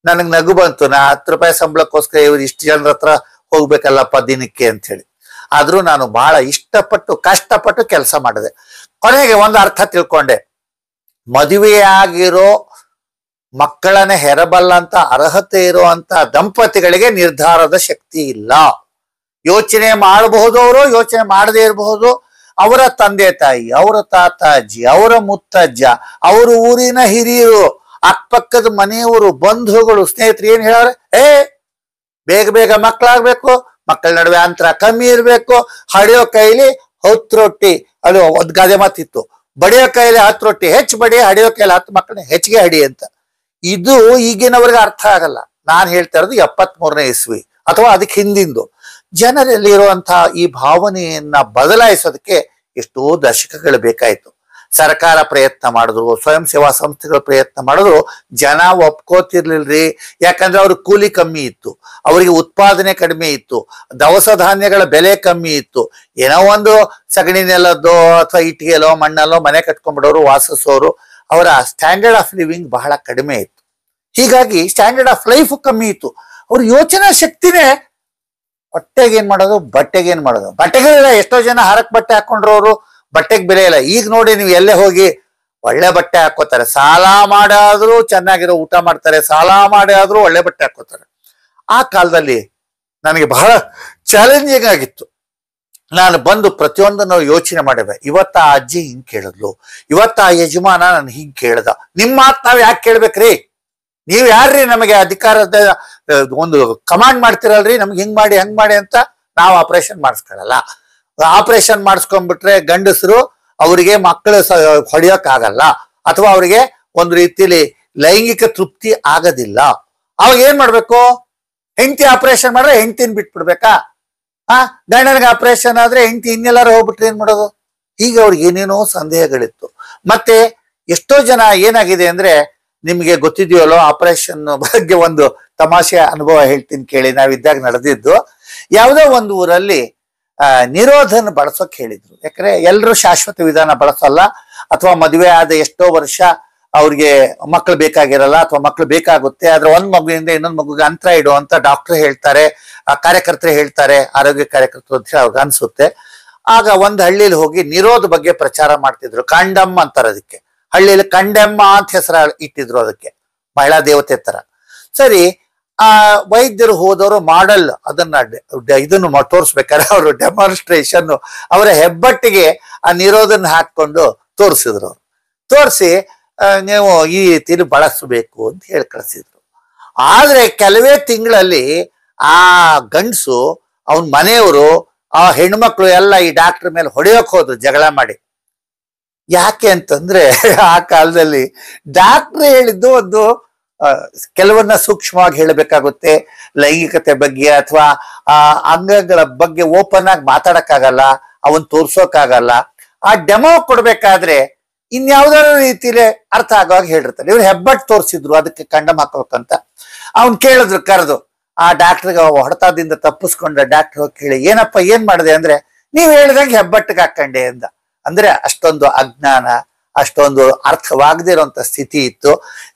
S1: ನನಗ್ ನಗು ಬಂತು, ನಾ 10 ರೂಪಾಯಿ ಸಂಬಳಕ್ಕೋಸ್ಕರ ಇವ್ರು ಇಷ್ಟು ಜನರ ಹತ್ರ ಹೋಗ್ಬೇಕಲ್ಲಪ್ಪ ದಿನಕ್ಕೆ ಅಂತ ಹೇಳಿ. ಆದ್ರೂ ನಾನು ಬಹಳ ಇಷ್ಟಪಟ್ಟು ಕಷ್ಟಪಟ್ಟು ಕೆಲಸ ಮಾಡಿದೆ. ಕೊನೆಗೆ ಒಂದು ಅರ್ಥ ತಿಳ್ಕೊಂಡೆ, ಮದುವೆಯಾಗಿರೋ ಮಕ್ಕಳನ್ನ ಹೆರಬಲ್ಲಂತ ಅರ್ಹತೆ ಇರುವಂತ ದಂಪತಿಗಳಿಗೆ ನಿರ್ಧಾರದ ಶಕ್ತಿ ಇಲ್ಲ. ಯೋಚನೆ ಮಾಡಬಹುದು, ಅವರು ಯೋಚನೆ ಮಾಡದೇ ಇರಬಹುದು. ಅವರ ತಂದೆ ತಾಯಿ, ಅವರ ತಾತ ಅಜ್ಜಿ, ಅವರ ಮುತ್ತಜ್ಜ, ಅವರ ಊರಿನ ಹಿರಿಯರು, ಅಕ್ಕಪಕ್ಕದ ಮನೆಯವರು, ಬಂಧುಗಳು, ಸ್ನೇಹಿತರು ಏನ್ ಹೇಳವ್ರೆ, ಬೇಗ ಬೇಗ ಮಕ್ಕಳಾಗ್ಬೇಕು, ಮಕ್ಕಳ ನಡುವೆ ಅಂತರ ಕಮ್ಮಿ ಇರ್ಬೇಕು, ಹಡಿಯೋ ಕೈಲಿ 10 ರೊಟ್ಟಿ, ಅದು ಒಂದ್ ಗಾದೆ ಮಾತಿತ್ತು, ಬಡಿಯೋ ಕೈಲಿ 10 ರೊಟ್ಟಿ ಹೆಚ್ಚು ಬಡಿ, ಹಡಿಯೋ ಕೈಲಿ 10 ಮಕ್ಕಳನ್ನ ಹೆಚ್ಚಿಗೆ ಹಡಿ ಅಂತ. ಇದು ಈಗಿನವ್ರಿಗೆ ಅರ್ಥ ಆಗಲ್ಲ. ನಾನ್ ಹೇಳ್ತಾ ಇರೋದು 73ನೇ ಇಸ್ವಿ ಅಥವಾ ಅದಕ್ಕೆ ಹಿಂದಿಂದು. ಜನರಲ್ಲಿ ಇರುವಂತಹ ಈ ಭಾವನೆಯನ್ನ ಬದಲಾಯಿಸೋದಕ್ಕೆ ಎಷ್ಟೋ ದಶಕಗಳು ಬೇಕಾಯ್ತು. ಸರ್ಕಾರ ಪ್ರಯತ್ನ ಮಾಡಿದ್ರು, ಸ್ವಯಂ ಸೇವಾ ಸಂಸ್ಥೆಗಳು ಪ್ರಯತ್ನ ಮಾಡಿದ್ರು, ಜನ ಒಪ್ಕೋತಿರ್ಲಿಲ್ರಿ. ಯಾಕಂದ್ರೆ ಅವ್ರ ಕೂಲಿ ಕಮ್ಮಿ ಇತ್ತು, ಅವರಿಗೆ ಉತ್ಪಾದನೆ ಕಡಿಮೆ ಇತ್ತು, ದವಸ ಧಾನ್ಯಗಳ ಬೆಲೆ ಕಮ್ಮಿ ಇತ್ತು. ಏನೋ ಒಂದು ಸಗಣಿ ನೆಲದ್ದೋ ಅಥವಾ ಇಟ್ಟಿಗೆಲೋ ಮಣ್ಣಲ್ಲೋ ಮನೆ ಕಟ್ಕೊಂಡ್ಬಿಡೋರು, ವಾಸಿಸೋರು. ಅವರ ಸ್ಟ್ಯಾಂಡರ್ಡ್ ಆಫ್ ಲಿವಿಂಗ್ ಬಹಳ ಕಡಿಮೆ ಇತ್ತು. ಹೀಗಾಗಿ ಸ್ಟ್ಯಾಂಡರ್ಡ್ ಆಫ್ ಲೈಫ್ ಕಮ್ಮಿ ಇತ್ತು. ಅವ್ರ ಯೋಚನಾ ಶಕ್ತಿನೇ ಹೊಟ್ಟೆಗೆ ಏನ್ ಮಾಡೋದು, ಬಟ್ಟೆಗೆ ಏನ್ ಮಾಡೋದು. ಬಟ್ಟೆಗಳಿಲ್ಲ, ಎಷ್ಟೋ ಜನ ಹರಕ್ ಬಟ್ಟೆ ಹಾಕೊಂಡ್ರು, ಅವರು ಬಟ್ಟೆಗೆ ಬೆಲೆ ಇಲ್ಲ. ಈಗ ನೋಡಿ ನೀವು ಎಲ್ಲೇ ಹೋಗಿ ಒಳ್ಳೆ ಬಟ್ಟೆ ಹಾಕೋತಾರೆ, ಸಾಲ ಮಾಡಾದ್ರೂ ಚೆನ್ನಾಗಿರೋ ಊಟ ಮಾಡ್ತಾರೆ, ಸಾಲ ಮಾಡಿ ಆದ್ರೂ ಒಳ್ಳೆ ಬಟ್ಟೆ ಹಾಕೋತಾರೆ. ಆ ಕಾಲದಲ್ಲಿ ನನಗೆ ಬಹಳ ಚಾಲೆಂಜಿಂಗ್ ಆಗಿತ್ತು. ನಾನು ಬಂದು ಪ್ರತಿಯೊಂದನ್ನು ಯೋಚನೆ ಮಾಡಿದೆ. ಇವತ್ತ ಆ ಅಜ್ಜಿ ಹಿಂಗ್ ಕೇಳಿದ್ಲು, ಇವತ್ತ ಆ ಯಜಮಾನ ನಾನು ಹಿಂಗ್ ಕೇಳ್ದ. ನಿಮ್ಮ ಮಾತು ನಾವ್ ಯಾಕೆ ಕೇಳ್ಬೇಕ್ರಿ? ನೀವ್ ಯಾರ್ರಿ ನಮಗೆ ಅಧಿಕಾರದ ಒಂದು ಕಮಾಂಡ್ ಮಾಡ್ತಿರಲ್ರಿ, ನಮ್ಗೆ ಹಿಂಗ್ ಮಾಡಿ ಹಂಗ್ ಮಾಡಿ ಅಂತ. ನಾವು ಆಪರೇಷನ್ ಮಾಡಿಸ್ಕೊಳ್ಳಲ್ಲ. ಆಪರೇಷನ್ ಮಾಡಿಸ್ಕೊಂಡ್ಬಿಟ್ರೆ ಗಂಡಸರು ಅವರಿಗೆ ಮಕ್ಕಳು ಹೊಡೆಯೋಕ್ ಆಗಲ್ಲ, ಅಥವಾ ಅವರಿಗೆ ಒಂದು ರೀತಿಯಲ್ಲಿ ಲೈಂಗಿಕ ತೃಪ್ತಿ ಆಗೋದಿಲ್ಲ. ಅವಾಗ ಏನ್ ಮಾಡ್ಬೇಕು? ಹೆಂಡತಿ ಆಪರೇಷನ್ ಮಾಡ್ರೆ ಹೆಂಡತಿನ ಬಿಟ್ಬಿಡ್ಬೇಕಾ? ಗಂಡನಿಗೆ ಆಪರೇಷನ್ ಆದ್ರೆ ಹೆಂಡತಿ ಇನ್ನೆಲ್ಲಾರು ಹೋಗ್ಬಿಟ್ರೆ ಏನ್ ಮಾಡೋದು? ಹೀಗೆ ಅವ್ರಿಗೆ ಏನೇನೋ ಸಂದೇಹಗಳಿತ್ತು. ಮತ್ತೆ ಎಷ್ಟೋ ಜನ ಏನಾಗಿದೆ ಅಂದ್ರೆ, ನಿಮ್ಗೆ ಗೊತ್ತಿದೆಯಲ್ಲೋ, ಆಪರೇಷನ್ ಬಗ್ಗೆ ಒಂದು ತಮಾಷೆ ಅನುಭವ ಹೇಳ್ತೀನಿ ಕೇಳಿ. ನಾವಿದ್ದಾಗ ನಡೆದಿದ್ದು, ಯಾವುದೋ ಒಂದು ಊರಲ್ಲಿ ನಿರೋಧನ ಬಳಸೋಕ್ ಹೇಳಿದ್ರು. ಯಾಕಂದ್ರೆ ಎಲ್ರು ಶಾಶ್ವತ ವಿಧಾನ ಬಳಸಲ್ಲ, ಅಥವಾ ಮದುವೆ ಆದ ಎಷ್ಟೋ ವರ್ಷ ಅವ್ರಿಗೆ ಮಕ್ಕಳು ಬೇಕಾಗಿರಲ್ಲ, ಅಥವಾ ಮಕ್ಕಳು ಬೇಕಾಗುತ್ತೆ, ಆದ್ರೆ ಒಂದ್ ಮಗುವಿಂದ ಇನ್ನೊಂದ್ ಮಗುಗೆ ಅಂತರ ಇಡು ಅಂತ ಡಾಕ್ಟರ್ ಹೇಳ್ತಾರೆ, ಕಾರ್ಯಕರ್ತರು ಹೇಳ್ತಾರೆ, ಆರೋಗ್ಯ ಕಾರ್ಯಕರ್ತರು ಅಂತ ಅವ್ರಿಗೆ ಅನ್ಸುತ್ತೆ. ಆಗ ಒಂದ್ ಹಳ್ಳಿಲಿ ಹೋಗಿ ನಿರೋಧ ಬಗ್ಗೆ ಪ್ರಚಾರ ಮಾಡ್ತಿದ್ರು. ಕಂಡಮ್ಮ ಅಂತಾರೆ ಅದಕ್ಕೆ. ಹಳ್ಳಿಯಲ್ಲಿ ಕಂಡಮ್ಮ ಅಂತ ಹೆಸರು ಇಟ್ಟಿದ್ರು ಅದಕ್ಕೆ, ಮಹಿಳಾ ದೇವತೆ ತರ. ಸರಿ, ಆ ವೈದ್ಯರು ಹೋದವರು ಮಾಡೆಲ್ ಇದನ್ನು ತೋರಿಸ್ಬೇಕಾದ್ರೆ ಅವರು ಡೆಮಾನ್ಸ್ಟ್ರೇಷನ್ ಅವರ ಹೆಬ್ಬಟ್ಟಿಗೆ ಆ ನಿರೋಧನ ಹಾಕೊಂಡು ತೋರಿಸಿದ್ರು. ತೋರಿಸಿ ನೀವು ಈ ರೀತಿಲಿ ಬಳಸಬೇಕು ಅಂತ ಹೇಳಿ ಕಳಿಸಿದ್ರು. ಆದ್ರೆ ಕೆಲವೇ ತಿಂಗಳಲ್ಲಿ ಆ ಗಂಡಸು, ಅವನ್ ಮನೆಯವರು, ಆ ಹೆಣ್ಮಕ್ಳು ಎಲ್ಲ ಈ ಡಾಕ್ಟರ್ ಮೇಲೆ ಹೊಡೆಯೋಕ್ ಹೋದ್ರು, ಜಗಳ ಮಾಡಿ. ಯಾಕೆ ಅಂತಂದ್ರೆ, ಆ ಕಾಲದಲ್ಲಿ ಡಾಕ್ಟರ್ ಹೇಳಿದ್ದು ಒಂದು ಕೆಲವನ್ನ ಸೂಕ್ಷ್ಮವಾಗಿ ಹೇಳಬೇಕಾಗುತ್ತೆ. ಲೈಂಗಿಕತೆ ಬಗ್ಗೆ ಅಥವಾ ಆ ಅಂಗಗಳ ಬಗ್ಗೆ ಓಪನ್ ಆಗಿ ಮಾತಾಡಕ್ಕಾಗಲ್ಲ, ಅವನ್ ತೋರ್ಸೋಕ್ಕಾಗಲ್ಲ. ಆ ಡೆಮೋ ಕೊಡ್ಬೇಕಾದ್ರೆ ಇನ್ಯಾವ್ದಾರ ರೀತಿಲಿ ಅರ್ಥ ಆಗುವಾಗ ಹೇಳಿರ್ತಾರೆ. ಇವ್ರು ಹೆಬ್ಬಟ್ಟು ತೋರಿಸಿದ್ರು, ಅದಕ್ಕೆ ಕಂಡಮ್ ಹಾಕೋಬೇಕಂತ. ಅವ್ನ್ ಕೇಳಿದ್ರು ಕರೆದು. ಆ ಡಾಕ್ಟರ್ಗೆ ಹೊಡೆತದಿಂದ ತಪ್ಪಿಸ್ಕೊಂಡ ಡಾಕ್ಟರ್ ಹೋಗಿ ಕೇಳಿ, ಏನಪ್ಪ ಏನ್ ಮಾಡಿದೆ ಅಂದ್ರೆ, ನೀವ್ ಹೇಳಿದಂಗೆ ಹೆಬ್ಬಟ್ಟಿಗೆ ಹಾಕೊಂಡೆ ಅಂದ. ಅಂದ್ರೆ ಅಷ್ಟೊಂದು ಅಜ್ಞಾನ, ಅಷ್ಟೊಂದು ಅರ್ಥವಾಗದೇ ಇರುವಂತ ಸ್ಥಿತಿ ಇತ್ತು.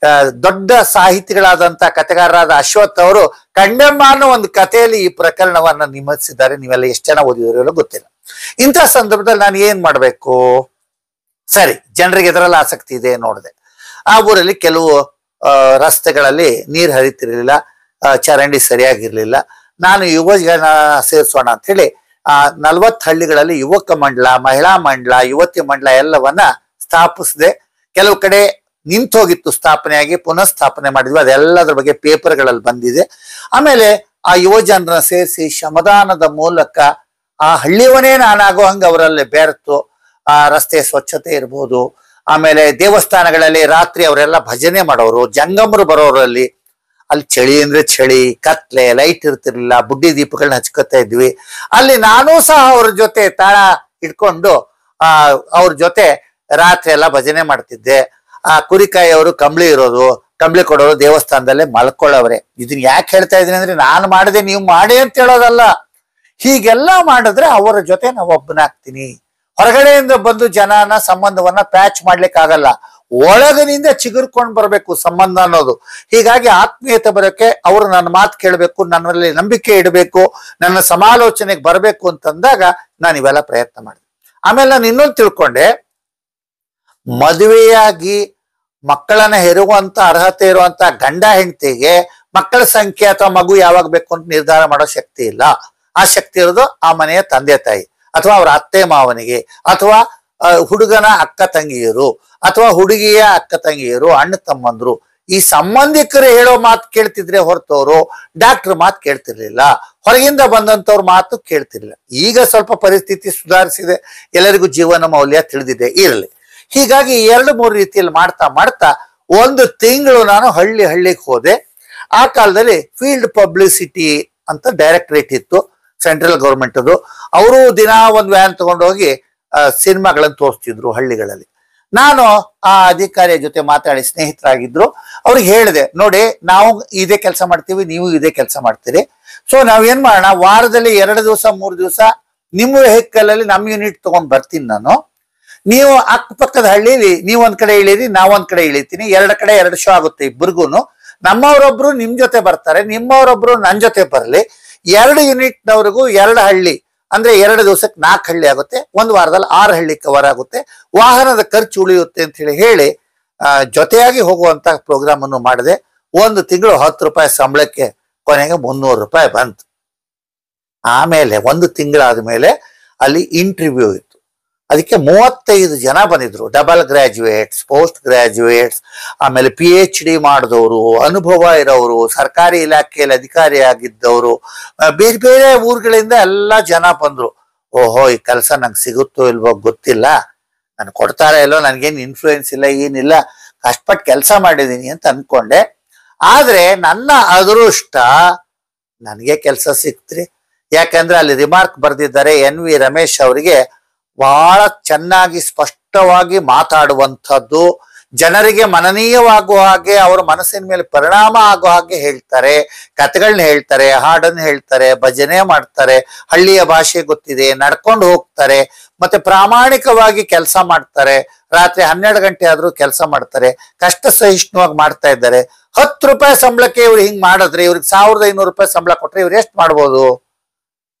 S1: ದೊಡ್ಡ ಸಾಹಿತಿಗಳಾದಂತ ಕಥೆಗಾರರಾದ ಅಶ್ವಥ್ ಅವರು ಕಂಡಮ್ಮ ಅನ್ನೋ ಒಂದು ಕಥೆಯಲ್ಲಿ ಈ ಪ್ರಕರಣವನ್ನ ನಿಮ್ಮಸಿದ್ದಾರೆ. ನೀವೆಲ್ಲ ಎಷ್ಟು ಜನ ಓದಿದ್ರು ಗೊತ್ತಿಲ್ಲ. ಇಂಥ ಸಂದರ್ಭದಲ್ಲಿ ನಾನು ಏನ್ ಮಾಡ್ಬೇಕು? ಸರಿ, ಜನರಿಗೆ ಎದರಲ್ಲಿ ಆಸಕ್ತಿ ಇದೆ ನೋಡಿದೆ. ಆ ಊರಲ್ಲಿ ಕೆಲವು ರಸ್ತೆಗಳಲ್ಲಿ ನೀರು ಹರಿತಿರ್ಲಿಲ್ಲ, ಚರಂಡಿ ಸರಿಯಾಗಿರ್ಲಿಲ್ಲ. ನಾನು ಯುವಜನ ಸೇರಿಸೋಣ ಅಂತ ಹೇಳಿ 40 ಹಳ್ಳಿಗಳಲ್ಲಿ ಯುವಕ ಮಂಡಲ, ಮಹಿಳಾ ಮಂಡಲ, ಯುವತಿ ಮಂಡಲ ಎಲ್ಲವನ್ನ ಸ್ಥಾಪಿಸಿದೆ. ಕೆಲವು ಕಡೆ ನಿಂತೋಗಿತ್ತು ಸ್ಥಾಪನೆಯಾಗಿ, ಪುನಃ ಸ್ಥಾಪನೆ ಮಾಡಿದ್ವಿ. ಅದೆಲ್ಲದ್ರ ಬಗ್ಗೆ ಪೇಪರ್ಗಳಲ್ಲಿ ಬಂದಿದೆ. ಆಮೇಲೆ ಆ ಯುವಜನರನ್ನ ಸೇರಿಸಿ ಶ್ರಮದಾನದ ಮೂಲಕ ಆ ಹಳ್ಳಿಯವನೇ ನಾನಾಗೋ ಹಂಗ ಅವರಲ್ಲಿ ಬೆರೆತು, ಆ ರಸ್ತೆ ಸ್ವಚ್ಛತೆ ಇರ್ಬೋದು, ಆಮೇಲೆ ದೇವಸ್ಥಾನಗಳಲ್ಲಿ ರಾತ್ರಿ ಅವರೆಲ್ಲ ಭಜನೆ ಮಾಡೋರು, ಜಂಗಮರು ಬರೋರಲ್ಲಿ. ಅಲ್ಲಿ ಚಳಿ ಅಂದ್ರೆ ಚಳಿ, ಕತ್ಲೆ, ಲೈಟ್ ಇರ್ತಿರ್ಲಿಲ್ಲ, ಬುಡ್ಡಿ ದೀಪಗಳನ್ನ ಹಚ್ಕೋತಾ ಇದ್ವಿ. ಅಲ್ಲಿ ನಾನೂ ಸಹ ಅವ್ರ ಜೊತೆ ತಾಳ ಇಟ್ಕೊಂಡು ಅವ್ರ ಜೊತೆ ರಾತ್ರಿ ಎಲ್ಲ ಭಜನೆ ಮಾಡ್ತಿದ್ದೆ. ಆ ಕುರಿಕಾಯಿ ಅವರು ಕಂಬಳಿ ಇರೋದು, ಕಂಬಳಿ ಕೊಡೋರು, ದೇವಸ್ಥಾನದಲ್ಲೇ ಮಲ್ಕೊಳ್ಳೋವ್ರೆ. ಇದನ್ನ ಯಾಕೆ ಹೇಳ್ತಾ ಇದೀನಿ ಅಂದ್ರೆ, ನಾನು ಮಾಡಿದೆ ನೀವು ಮಾಡಿ ಅಂತ ಹೇಳೋದಲ್ಲ. ಹೀಗೆಲ್ಲ ಮಾಡಿದ್ರೆ ಅವರ ಜೊತೆ ನಾವು ಒಬ್ಬನಾಗ್ತೀನಿ. ಹೊರಗಡೆಯಿಂದ ಬಂದು ಜನನ ಸಂಬಂಧವನ್ನ ಪ್ಯಾಚ್ ಮಾಡ್ಲಿಕ್ಕೆ ಆಗಲ್ಲ. ಒಳಗಿನಿಂದ ಚಿಗುರ್ಕೊಂಡು ಬರಬೇಕು ಸಂಬಂಧ ಅನ್ನೋದು. ಹೀಗಾಗಿ ಆತ್ಮೀಯತೆ ಬರೋಕೆ ಅವರು ನನ್ನ ಮಾತು ಕೇಳಬೇಕು, ನನ್ನಲ್ಲಿ ನಂಬಿಕೆ ಇಡಬೇಕು, ನನ್ನ ಸಮಾಲೋಚನೆಗೆ ಬರಬೇಕು ಅಂತಂದಾಗ ನಾನು ಇವೆಲ್ಲ ಪ್ರಯತ್ನ ಮಾಡಿದೆ. ಆಮೇಲೆ ನಾನು ಇನ್ನೊಂದು ತಿಳ್ಕೊಂಡೆ, ಮದುವೆಯಾಗಿ ಮಕ್ಕಳನ್ನ ಹೆರುವಂತ ಅರ್ಹತೆ ಇರುವಂತ ಗಂಡ ಹೆಂಡತಿಗೆ ಮಕ್ಕಳ ಸಂಖ್ಯೆ ಅಥವಾ ಮಗು ಯಾವಾಗ ಬೇಕು ಅಂತ ನಿರ್ಧಾರ ಮಾಡೋ ಶಕ್ತಿ ಇಲ್ಲ. ಆ ಶಕ್ತಿ ಇರೋದು ಆ ಮನೆಯ ತಂದೆ ತಾಯಿ ಅಥವಾ ಅವ್ರ ಅತ್ತೆ ಮಾವನಿಗೆ, ಅಥವಾ ಹುಡುಗನ ಅಕ್ಕ ತಂಗಿಯರು, ಅಥವಾ ಹುಡುಗಿಯ ಅಕ್ಕ ತಂಗಿಯರು, ಅಣ್ಣ ತಮ್ಮಂದ್ರು, ಈ ಸಂಬಂಧಿಕರು ಹೇಳೋ ಮಾತು ಕೇಳ್ತಿದ್ರೆ ಹೊರತವ್ರು ಡಾಕ್ಟರ್ ಮಾತು ಕೇಳ್ತಿರ್ಲಿಲ್ಲ, ಹೊರಗಿಂದ ಬಂದಂತವ್ರ ಮಾತು ಕೇಳ್ತಿರ್ಲಿಲ್ಲ. ಈಗ ಸ್ವಲ್ಪ ಪರಿಸ್ಥಿತಿ ಸುಧಾರಿಸಿದೆ, ಎಲ್ಲರಿಗೂ ಜೀವನ ಮೌಲ್ಯ ತಿಳಿದಿದೆ, ಇರಲಿ. ಹೀಗಾಗಿ 2-3 ರೀತಿಯಲ್ಲಿ ಮಾಡ್ತಾ ಮಾಡ್ತಾ 1 ತಿಂಗಳು ನಾನು ಹಳ್ಳಿಗೆ ಹೋದೆ. ಆ ಕಾಲದಲ್ಲಿ ಫೀಲ್ಡ್ ಪಬ್ಲಿಸಿಟಿ ಅಂತ ಡೈರೆಕ್ಟರೇಟ್ ಇತ್ತು, ಸೆಂಟ್ರಲ್ ಗೌರ್ಮೆಂಟ್ ಅದು. ಅವರು ದಿನ ಒಂದು ವ್ಯಾನ್ ತಗೊಂಡೋಗಿ ಸಿನಿಮಾಗಳನ್ನು ತೋರಿಸ್ತಿದ್ರು ಹಳ್ಳಿಗಳಲ್ಲಿ. ನಾನು ಆ ಅಧಿಕಾರಿಯ ಜೊತೆ ಮಾತಾಡಿ, ಸ್ನೇಹಿತರಾಗಿದ್ರು, ಅವ್ರಿಗೆ ಹೇಳಿದೆ, ನೋಡಿ ನಾವು ಇದೇ ಕೆಲಸ ಮಾಡ್ತೀವಿ, ನೀವು ಇದೇ ಕೆಲಸ ಮಾಡ್ತೀರಿ, ಸೊ ನಾವೇನ್ ಮಾಡೋಣ, ವಾರದಲ್ಲಿ 2 ದಿವಸ 3 ದಿವಸ ನಿಮ್ಮ ವೆಹಿಕಲ್ ಅಲ್ಲಿ ನಮ್ಮ ಯೂನಿಟ್ ತಗೊಂಡ್ ಬರ್ತೀನಿ ನಾನು, ನೀವು ಅಕ್ಕಪಕ್ಕದ ಹಳ್ಳಿಲಿ ನೀವೊಂದ್ ಕಡೆ ಇಳೀರಿ, ನಾವೊಂದ್ ಕಡೆ ಇಳಿತೀನಿ, 2 ಕಡೆ 2 ಶೋ ಆಗುತ್ತೆ ಇಬ್ಬರಿಗೂನು. ನಮ್ಮವರೊಬ್ರು ನಿಮ್ ಜೊತೆ ಬರ್ತಾರೆ, ನಿಮ್ಮವರೊಬ್ರು ನನ್ ಜೊತೆ ಬರ್ಲಿ, 2 ಯೂನಿಟ್ನವ್ರಿಗೂ 2 ಹಳ್ಳಿ ಅಂದ್ರೆ 2 ದಿವಸಕ್ಕೆ 4 ಹಳ್ಳಿ ಆಗುತ್ತೆ, 1 ವಾರದಲ್ಲಿ 6 ಹಳ್ಳಿ ಕವರ್ ಆಗುತ್ತೆ, ವಾಹನದ ಖರ್ಚು ಉಳಿಯುತ್ತೆ ಅಂತ ಹೇಳಿ ಜೊತೆಯಾಗಿ ಹೋಗುವಂತ ಪ್ರೋಗ್ರಾಮ್ ಅನ್ನು ಮಾಡಿದೆ. 1 ತಿಂಗಳು 10 ರೂಪಾಯಿ ಸಂಬಳಕ್ಕೆ ಕೊನೆಗೆ 300 ರೂಪಾಯಿ ಬಂತು. ಆಮೇಲೆ 1 ತಿಂಗಳಾದ್ಮೇಲೆ ಅಲ್ಲಿ ಇಂಟರ್ವ್ಯೂ ಇತ್ತು. ಅದಕ್ಕೆ 35 ಜನ ಬಂದಿದ್ರು, ಡಬಲ್ ಗ್ರಾಜುಯೇಟ್ಸ್, ಪೋಸ್ಟ್ ಗ್ರಾಜುಯೇಟ್ಸ್, ಆಮೇಲೆ PhD ಮಾಡಿದವರು, ಅನುಭವ ಇರೋರು, ಸರ್ಕಾರಿ ಇಲಾಖೆಯಲ್ಲಿ ಅಧಿಕಾರಿ ಆಗಿದ್ದವರು, ಬೇರೆ ಬೇರೆ ಊರುಗಳಿಂದ ಎಲ್ಲ ಜನ ಬಂದ್ರು. ಓಹೋ, ಈ ಕೆಲಸ ನಂಗೆ ಸಿಗುತ್ತೋ ಇಲ್ವೋ ಗೊತ್ತಿಲ್ಲ, ನನ್ ಕೊಡ್ತಾರ ಇಲ್ಲೋ, ನನ್ಗೇನು ಇನ್ಫ್ಲೂಯೆನ್ಸ್ ಇಲ್ಲ, ಏನಿಲ್ಲ, ಕಷ್ಟಪಟ್ಟು ಕೆಲಸ ಮಾಡಿದೀನಿ ಅಂತ ಅನ್ಕೊಂಡೆ. ಆದ್ರೆ ನನ್ನ ಅದೃಷ್ಟ, ನನಗೆ ಕೆಲಸ ಸಿಕ್ತ್ರಿ. ಯಾಕಂದ್ರೆ ಅಲ್ಲಿ ರಿಮಾರ್ಕ್ ಬರ್ದಿದ್ದಾರೆ, NV ರಮೇಶ್ ಅವರಿಗೆ ಬಹಳ ಚೆನ್ನಾಗಿ ಸ್ಪಷ್ಟವಾಗಿ ಮಾತಾಡುವಂಥದ್ದು, ಜನರಿಗೆ ಮನನೀಯವಾಗುವ ಹಾಗೆ, ಅವರ ಮನಸ್ಸಿನ ಮೇಲೆ ಪರಿಣಾಮ ಆಗೋ ಹಾಗೆ ಹೇಳ್ತಾರೆ, ಕಥೆಗಳನ್ನ ಹೇಳ್ತಾರೆ, ಹಾಡನ್ನು ಹೇಳ್ತಾರೆ, ಭಜನೆ ಮಾಡ್ತಾರೆ, ಹಳ್ಳಿಯ ಭಾಷೆ ಗೊತ್ತಿದೆ, ನಡ್ಕೊಂಡು ಹೋಗ್ತಾರೆ, ಮತ್ತೆ ಪ್ರಾಮಾಣಿಕವಾಗಿ ಕೆಲಸ ಮಾಡ್ತಾರೆ, ರಾತ್ರಿ 12 ಗಂಟೆ ಆದ್ರೂ ಕೆಲಸ ಮಾಡ್ತಾರೆ, ಕಷ್ಟ ಸಹಿಷ್ಣುವಾಗಿ ಮಾಡ್ತಾ ಇದ್ದಾರೆ. 10 ರೂಪಾಯಿ ಸಂಬಳಕ್ಕೆ ಇವ್ರು ಹಿಂಗ್ ಮಾಡಿದ್ರೆ, ಇವ್ರಿಗೆ 1500 ರೂಪಾಯಿ ಸಂಬಳ ಕೊಟ್ರೆ ಇವ್ರು ಎಷ್ಟು ಮಾಡ್ಬೋದು,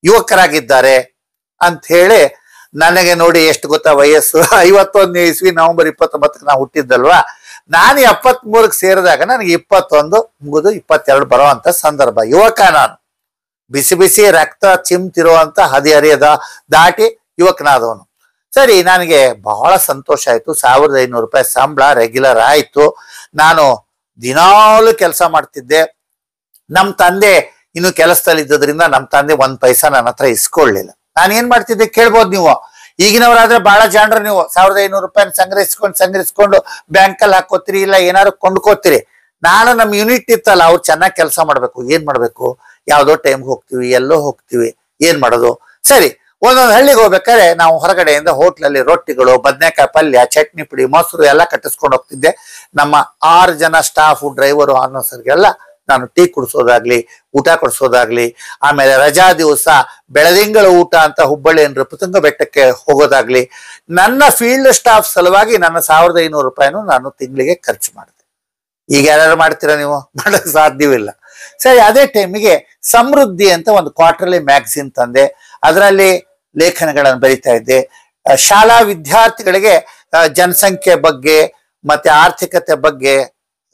S1: ಯುವಕರಾಗಿದ್ದಾರೆ ಅಂತ ಹೇಳಿ. ನನಗೆ ನೋಡಿ ಎಷ್ಟು ಗೊತ್ತಾ ವಯಸ್ಸು, 51 ಇಸ್ವಿ ನವೆಂಬರ್ 29ಕ್ಕೆ ನಾವು ಹುಟ್ಟಿದ್ದಲ್ವಾ. ನಾನು 73ಕ್ಕೆ ಸೇರಿದಾಗ ನನಗೆ 21 ಮುಗಿದು 22 ಬರೋವಂಥ ಸಂದರ್ಭ. ಯುವಕ ನಾನು, ಬಿಸಿ ಬಿಸಿ ರಕ್ತ ಚಿಮ್ತಿರುವಂತ ಹದಿಹರಿಯದ ದಾಟಿ ಯುವಕನಾದವನು. ಸರಿ, ನನಗೆ ಬಹಳ ಸಂತೋಷ ಆಯ್ತು. 1500 ರೂಪಾಯಿ ಸಂಬಳ ರೆಗ್ಯುಲರ್ ಆಯ್ತು. ನಾನು ದಿನಾಲು ಕೆಲಸ ಮಾಡ್ತಿದ್ದೆ. ನಮ್ಮ ತಂದೆ ಇನ್ನು ಕೆಲಸದಲ್ಲಿ ಇದ್ದದ್ರಿಂದ ನಮ್ಮ ತಂದೆ 1 ಪೈಸಾ ನನ್ನ ಹತ್ರ ಇಸ್ಕೊಳ್ಳಿಲ್ಲ. ನಾನು ಏನ್ ಮಾಡ್ತಿದ್ದೆ ಕೇಳ್ಬೋದು ನೀವು. ಈಗಿನವರಾದ್ರೆ ಬಹಳ ಜನರು ನೀವು 1500 ರೂಪಾಯಿ ಸಂಗ್ರಹಿಸ್ಕೊಂಡು ಬ್ಯಾಂಕಲ್ಲಿ ಹಾಕೋತೀರಿ, ಇಲ್ಲ ಏನಾದ್ರು ಕೊಂಡ್ಕೋತೀರಿ. ನಾನು ನಮ್ಮ ಯೂನಿಟ್ ಇತ್ತಲ್ಲ, ಅವ್ರು ಚೆನ್ನಾಗಿ ಕೆಲಸ ಮಾಡ್ಬೇಕು. ಏನ್ ಮಾಡ್ಬೇಕು, ಯಾವ್ದೋ ಟೈಮ್ಗೆ ಹೋಗ್ತೀವಿ, ಎಲ್ಲೋ ಹೋಗ್ತೀವಿ, ಏನ್ ಮಾಡೋದು. ಸರಿ, ಒಂದೊಂದು ಹಳ್ಳಿಗೆ ಹೋಗ್ಬೇಕಾದ್ರೆ ನಾವು ಹೊರಗಡೆಯಿಂದ ಹೋಟ್ಲಲ್ಲಿ ರೊಟ್ಟಿಗಳು, ಬದನೆಕಾಯಿ ಪಲ್ಯ, ಚಟ್ನಿ ಪುಡಿ, ಮೊಸರು ಎಲ್ಲ ಕಟ್ಟಿಸ್ಕೊಂಡು ಹೋಗ್ತಿದ್ದೆ. ನಮ್ಮ 6 ಜನ ಸ್ಟಾಫು, ಡ್ರೈವರು, ಆನರ್ಸರ್ಗೆಲ್ಲ ನಾನು ಟೀ ಕುಡಿಸೋದಾಗ್ಲಿ, ಊಟ ಕೊಡಿಸೋದಾಗ್ಲಿ, ಆಮೇಲೆ ರಜಾ ದಿವಸ ಬೆಳದಿಂಗಳ ಊಟ ಅಂತ ಹುಬ್ಬಳ್ಳಿ ನೃಪತುಂಗ ಬೆಟ್ಟಕ್ಕೆ ಹೋಗೋದಾಗ್ಲಿ, ನನ್ನ ಫೀಲ್ಡ್ ಸ್ಟಾಫ್ ಸಲುವಾಗಿ ನನ್ನ 1500 ರೂಪಾಯಿನೂ ನಾನು ತಿಂಗಳಿಗೆ ಖರ್ಚು ಮಾಡಿದೆ. ಈಗ ಯಾರು ಮಾಡ್ತೀರಾ ನೀವು? ಮಾಡಕ್ ಸಾಧ್ಯವಿಲ್ಲ. ಸರಿ, ಅದೇ ಟೈಮಿಗೆ ಸಮೃದ್ಧಿ ಅಂತ ಒಂದು ಕ್ವಾರ್ಟರ್ಲಿ ಮ್ಯಾಗಝಿನ್ ತಂದೆ. ಅದರಲ್ಲಿ ಲೇಖನಗಳನ್ನು ಬರಿತಾ ಇದ್ದೆ. ಶಾಲಾ ವಿದ್ಯಾರ್ಥಿಗಳಿಗೆ ಜನಸಂಖ್ಯೆ ಬಗ್ಗೆ ಮತ್ತೆ ಆರ್ಥಿಕತೆ ಬಗ್ಗೆ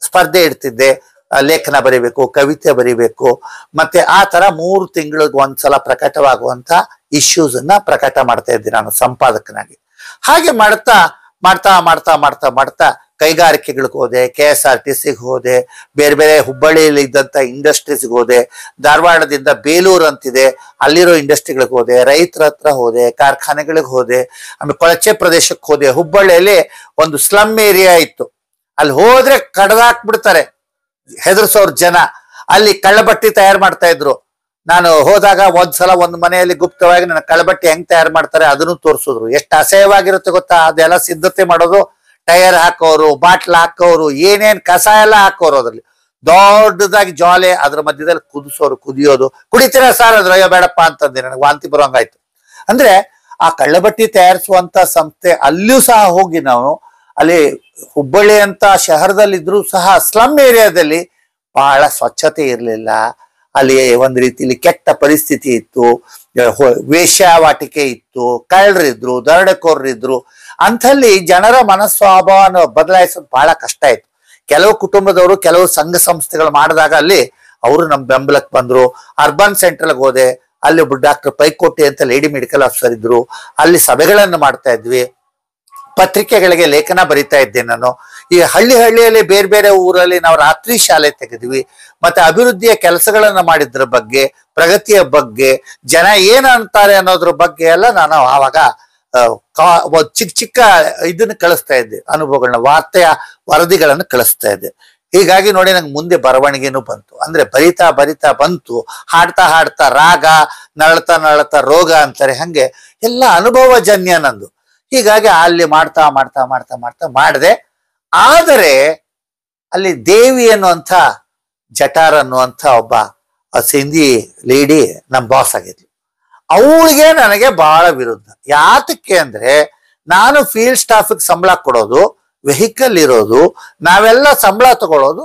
S1: ಸ್ಪರ್ಧೆ ಇಡ್ತಿದ್ದೆ. ಲೇಖನ ಬರೀಬೇಕು, ಕವಿತೆ ಬರೀಬೇಕು, ಮತ್ತೆ ಆ ತರ 3 ತಿಂಗಳಿಗೆ ಒಂದ್ಸಲ ಪ್ರಕಟವಾಗುವಂತ ಇಶ್ಯೂಸ್ ಅನ್ನ ಪ್ರಕಟ ಮಾಡ್ತಾ ಇದ್ದೆ ನಾನು ಸಂಪಾದಕನಾಗಿ. ಹಾಗೆ ಮಾಡ್ತಾ ಮಾಡ್ತಾ ಮಾಡ್ತಾ ಮಾಡ್ತಾ ಮಾಡ್ತಾ ಕೈಗಾರಿಕೆಗಳಿಗೆ ಹೋದೆ, KSRTCಗೆ ಹೋದೆ, ಬೇರೆ ಬೇರೆ ಹುಬ್ಬಳ್ಳಿಯಲ್ಲಿ ಇದ್ದಂತ ಇಂಡಸ್ಟ್ರೀಸ್ಗೆ ಹೋದೆ, ಧಾರವಾಡದಿಂದ ಬೇಲೂರು ಅಂತಿದೆ ಅಲ್ಲಿರೋ ಇಂಡಸ್ಟ್ರಿಗಳಿಗೆ ಹೋದೆ, ರೈತರ ಹತ್ರ ಹೋದೆ, ಕಾರ್ಖಾನೆಗಳಿಗೆ ಹೋದೆ, ಆಮೇಲೆ ಕೊಳಚೆ ಪ್ರದೇಶಕ್ಕೆ ಹೋದೆ. ಹುಬ್ಬಳ್ಳಿಯಲ್ಲಿ ಒಂದು ಸ್ಲಮ್ ಏರಿಯಾ ಇತ್ತು, ಅಲ್ಲಿ ಹೋದ್ರೆ ಕಡ್ದಾಕ್ಬಿಡ್ತಾರೆ ಹೆದರ್ಸೋರ್ ಜನ. ಅಲ್ಲಿ ಕಳ್ಳಬಟ್ಟಿ ತಯಾರು ಮಾಡ್ತಾ ಇದ್ರು. ನಾನು ಹೋದಾಗ ಒಂದ್ಸಲ ಒಂದು ಮನೆಯಲ್ಲಿ ಗುಪ್ತವಾಗಿ ನನ್ನ ಕಳ್ಳಬಟ್ಟಿ ಹೆಂಗ್ ತಯಾರು ಮಾಡ್ತಾರೆ ಅದನ್ನು ತೋರಿಸಿದ್ರು. ಎಷ್ಟು ಅಸಹ್ಯವಾಗಿರುತ್ತೆ ಗೊತ್ತಾ, ಅದೆಲ್ಲ ಸಿದ್ಧತೆ ಮಾಡೋದು. ಟೈರ್ ಹಾಕೋರು, ಬಾಟ್ಲ್ ಹಾಕೋರು, ಏನೇನ್ ಕಸ ಎಲ್ಲ ಹಾಕೋರು, ಅದ್ರಲ್ಲಿ ದೊಡ್ಡದಾಗಿ ಜಾಲೆ, ಅದ್ರ ಮಧ್ಯದಲ್ಲಿ ಕುದಿಯೋದು. ಕುಡಿತೀರಾ ಸರ್ ಅದ್ರ? ಅಯ್ಯೋ ಬೇಡಪ್ಪ ಅಂತಂದೆ, ನನಗೆ ವಾಂತಿ ಬರೋಂಗಾಯ್ತು. ಅಂದ್ರೆ ಆ ಕಳ್ಳಬಟ್ಟಿ ತಯಾರಿಸುವಂತ ಸಂಸ್ಥೆ ಅಲ್ಲಿಯೂ ಸಹ ಹೋಗಿ ನಾವು ಅಲ್ಲಿ ಹುಬ್ಬಳ್ಳಿ ಅಂತ ಶಹರದಲ್ಲಿದ್ರು ಸಹ ಸ್ಲಮ್ ಏರಿಯಾದಲ್ಲಿ ಬಹಳ ಸ್ವಚ್ಛತೆ ಇರಲಿಲ್ಲ. ಅಲ್ಲಿ ಒಂದು ರೀತಿಯಲ್ಲಿ ಕೆಟ್ಟ ಪರಿಸ್ಥಿತಿ ಇತ್ತು, ವೇಶ್ಯಾವಾಟಿಕೆ ಇತ್ತು, ಕಳ್ಳರಿದ್ರು, ದರೋಡೆಕೋರರಿದ್ರು. ಅಂಥಲ್ಲಿ ಜನರ ಮನಸ್ವಭಾವವನ್ನು ಬದಲಾಯಿಸೋದು ಬಹಳ ಕಷ್ಟ ಇತ್ತು. ಕೆಲವು ಕುಟುಂಬದವರು ಕೆಲವು ಸಂಘ ಸಂಸ್ಥೆಗಳು ಮಾಡಿದಾಗ ಅಲ್ಲಿ ಅವರು ನಮ್ಮ ಬೆಂಬಲಕ್ಕೆ ಬಂದ್ರು. ಅರ್ಬನ್ ಸೆಂಟ್ರಲ್ಗೆ ಹೋದೆ, ಅಲ್ಲಿ ಒಬ್ರು ಡಾಕ್ಟರ್ ಪೈಕೋಟಿ ಅಂತ ಲೇಡಿ ಮೆಡಿಕಲ್ ಆಫೀಸರ್ ಇದ್ರು. ಅಲ್ಲಿ ಸಭೆಗಳನ್ನು ಮಾಡ್ತಾ ಇದ್ವಿ, ಪತ್ರಿಕೆಗಳಿಗೆ ಲೇಖನ ಬರಿತಾ ಇದ್ದೆ ನಾನು. ಈ ಹಳ್ಳಿಯಲ್ಲಿ ಬೇರೆ ಬೇರೆ ಊರಲ್ಲಿ ನಾವು ರಾತ್ರಿ ಶಾಲೆ ತೆಗೆದ್ವಿ. ಮತ್ತೆ ಅಭಿವೃದ್ಧಿಯ ಕೆಲಸಗಳನ್ನ ಮಾಡಿದ್ರ ಬಗ್ಗೆ, ಪ್ರಗತಿಯ ಬಗ್ಗೆ, ಜನ ಏನ್ ಅಂತಾರೆ ಅನ್ನೋದ್ರ ಬಗ್ಗೆ ಎಲ್ಲ ನಾನು ಆವಾಗ ಚಿಕ್ಕ ಚಿಕ್ಕ ಇದನ್ನ ಕಳಿಸ್ತಾ ಇದ್ದೆ, ಅನುಭವಗಳನ್ನ, ವಾರ್ತೆಯ ವರದಿಗಳನ್ನು ಕಳಿಸ್ತಾ ಇದ್ದೆ. ಹೀಗಾಗಿ ನೋಡಿ ನಂಗೆ ಮುಂದೆ ಬರವಣಿಗೆನೂ ಬಂತು. ಅಂದ್ರೆ ಬರಿತಾ ಬರಿತಾ ಬಂತು, ಹಾಡ್ತಾ ಹಾಡ್ತಾ ರಾಗ, ನರಳ್ತಾ ನರಳ್ತಾ ರೋಗ ಅಂತಾರೆ, ಹಂಗೆ ಎಲ್ಲ ಅನುಭವಜನ್ಯ ನಂದು. ಹೀಗಾಗಿ ಅಲ್ಲಿ ಮಾಡ್ತಾ ಮಾಡ್ತಾ ಮಾಡ್ತಾ ಮಾಡ್ತಾ ಮಾಡಿದೆ. ಆದರೆ ಅಲ್ಲಿ ದೇವಿ ಅನ್ನುವಂಥ ಜಟಾರ್ ಅನ್ನುವಂಥ ಒಬ್ಬ ಸಿಂಧಿ ಲೇಡಿ ನಮ್ಮ ಬಾಸ್ ಆಗಿದ್ಲು. ಅವಳಿಗೆ ನನಗೆ ಬಹಳ ವಿರುದ್ಧ. ಯಾತಕ್ಕೆ ಅಂದ್ರೆ ನಾನು ಫೀಲ್ಡ್ ಸ್ಟಾಫಿಗೆ ಸಂಬಳ ಕೊಡೋದು, ವೆಹಿಕಲ್ ಇರೋದು, ನಾವೆಲ್ಲ ಸಂಬಳ ತಗೊಳ್ಳೋದು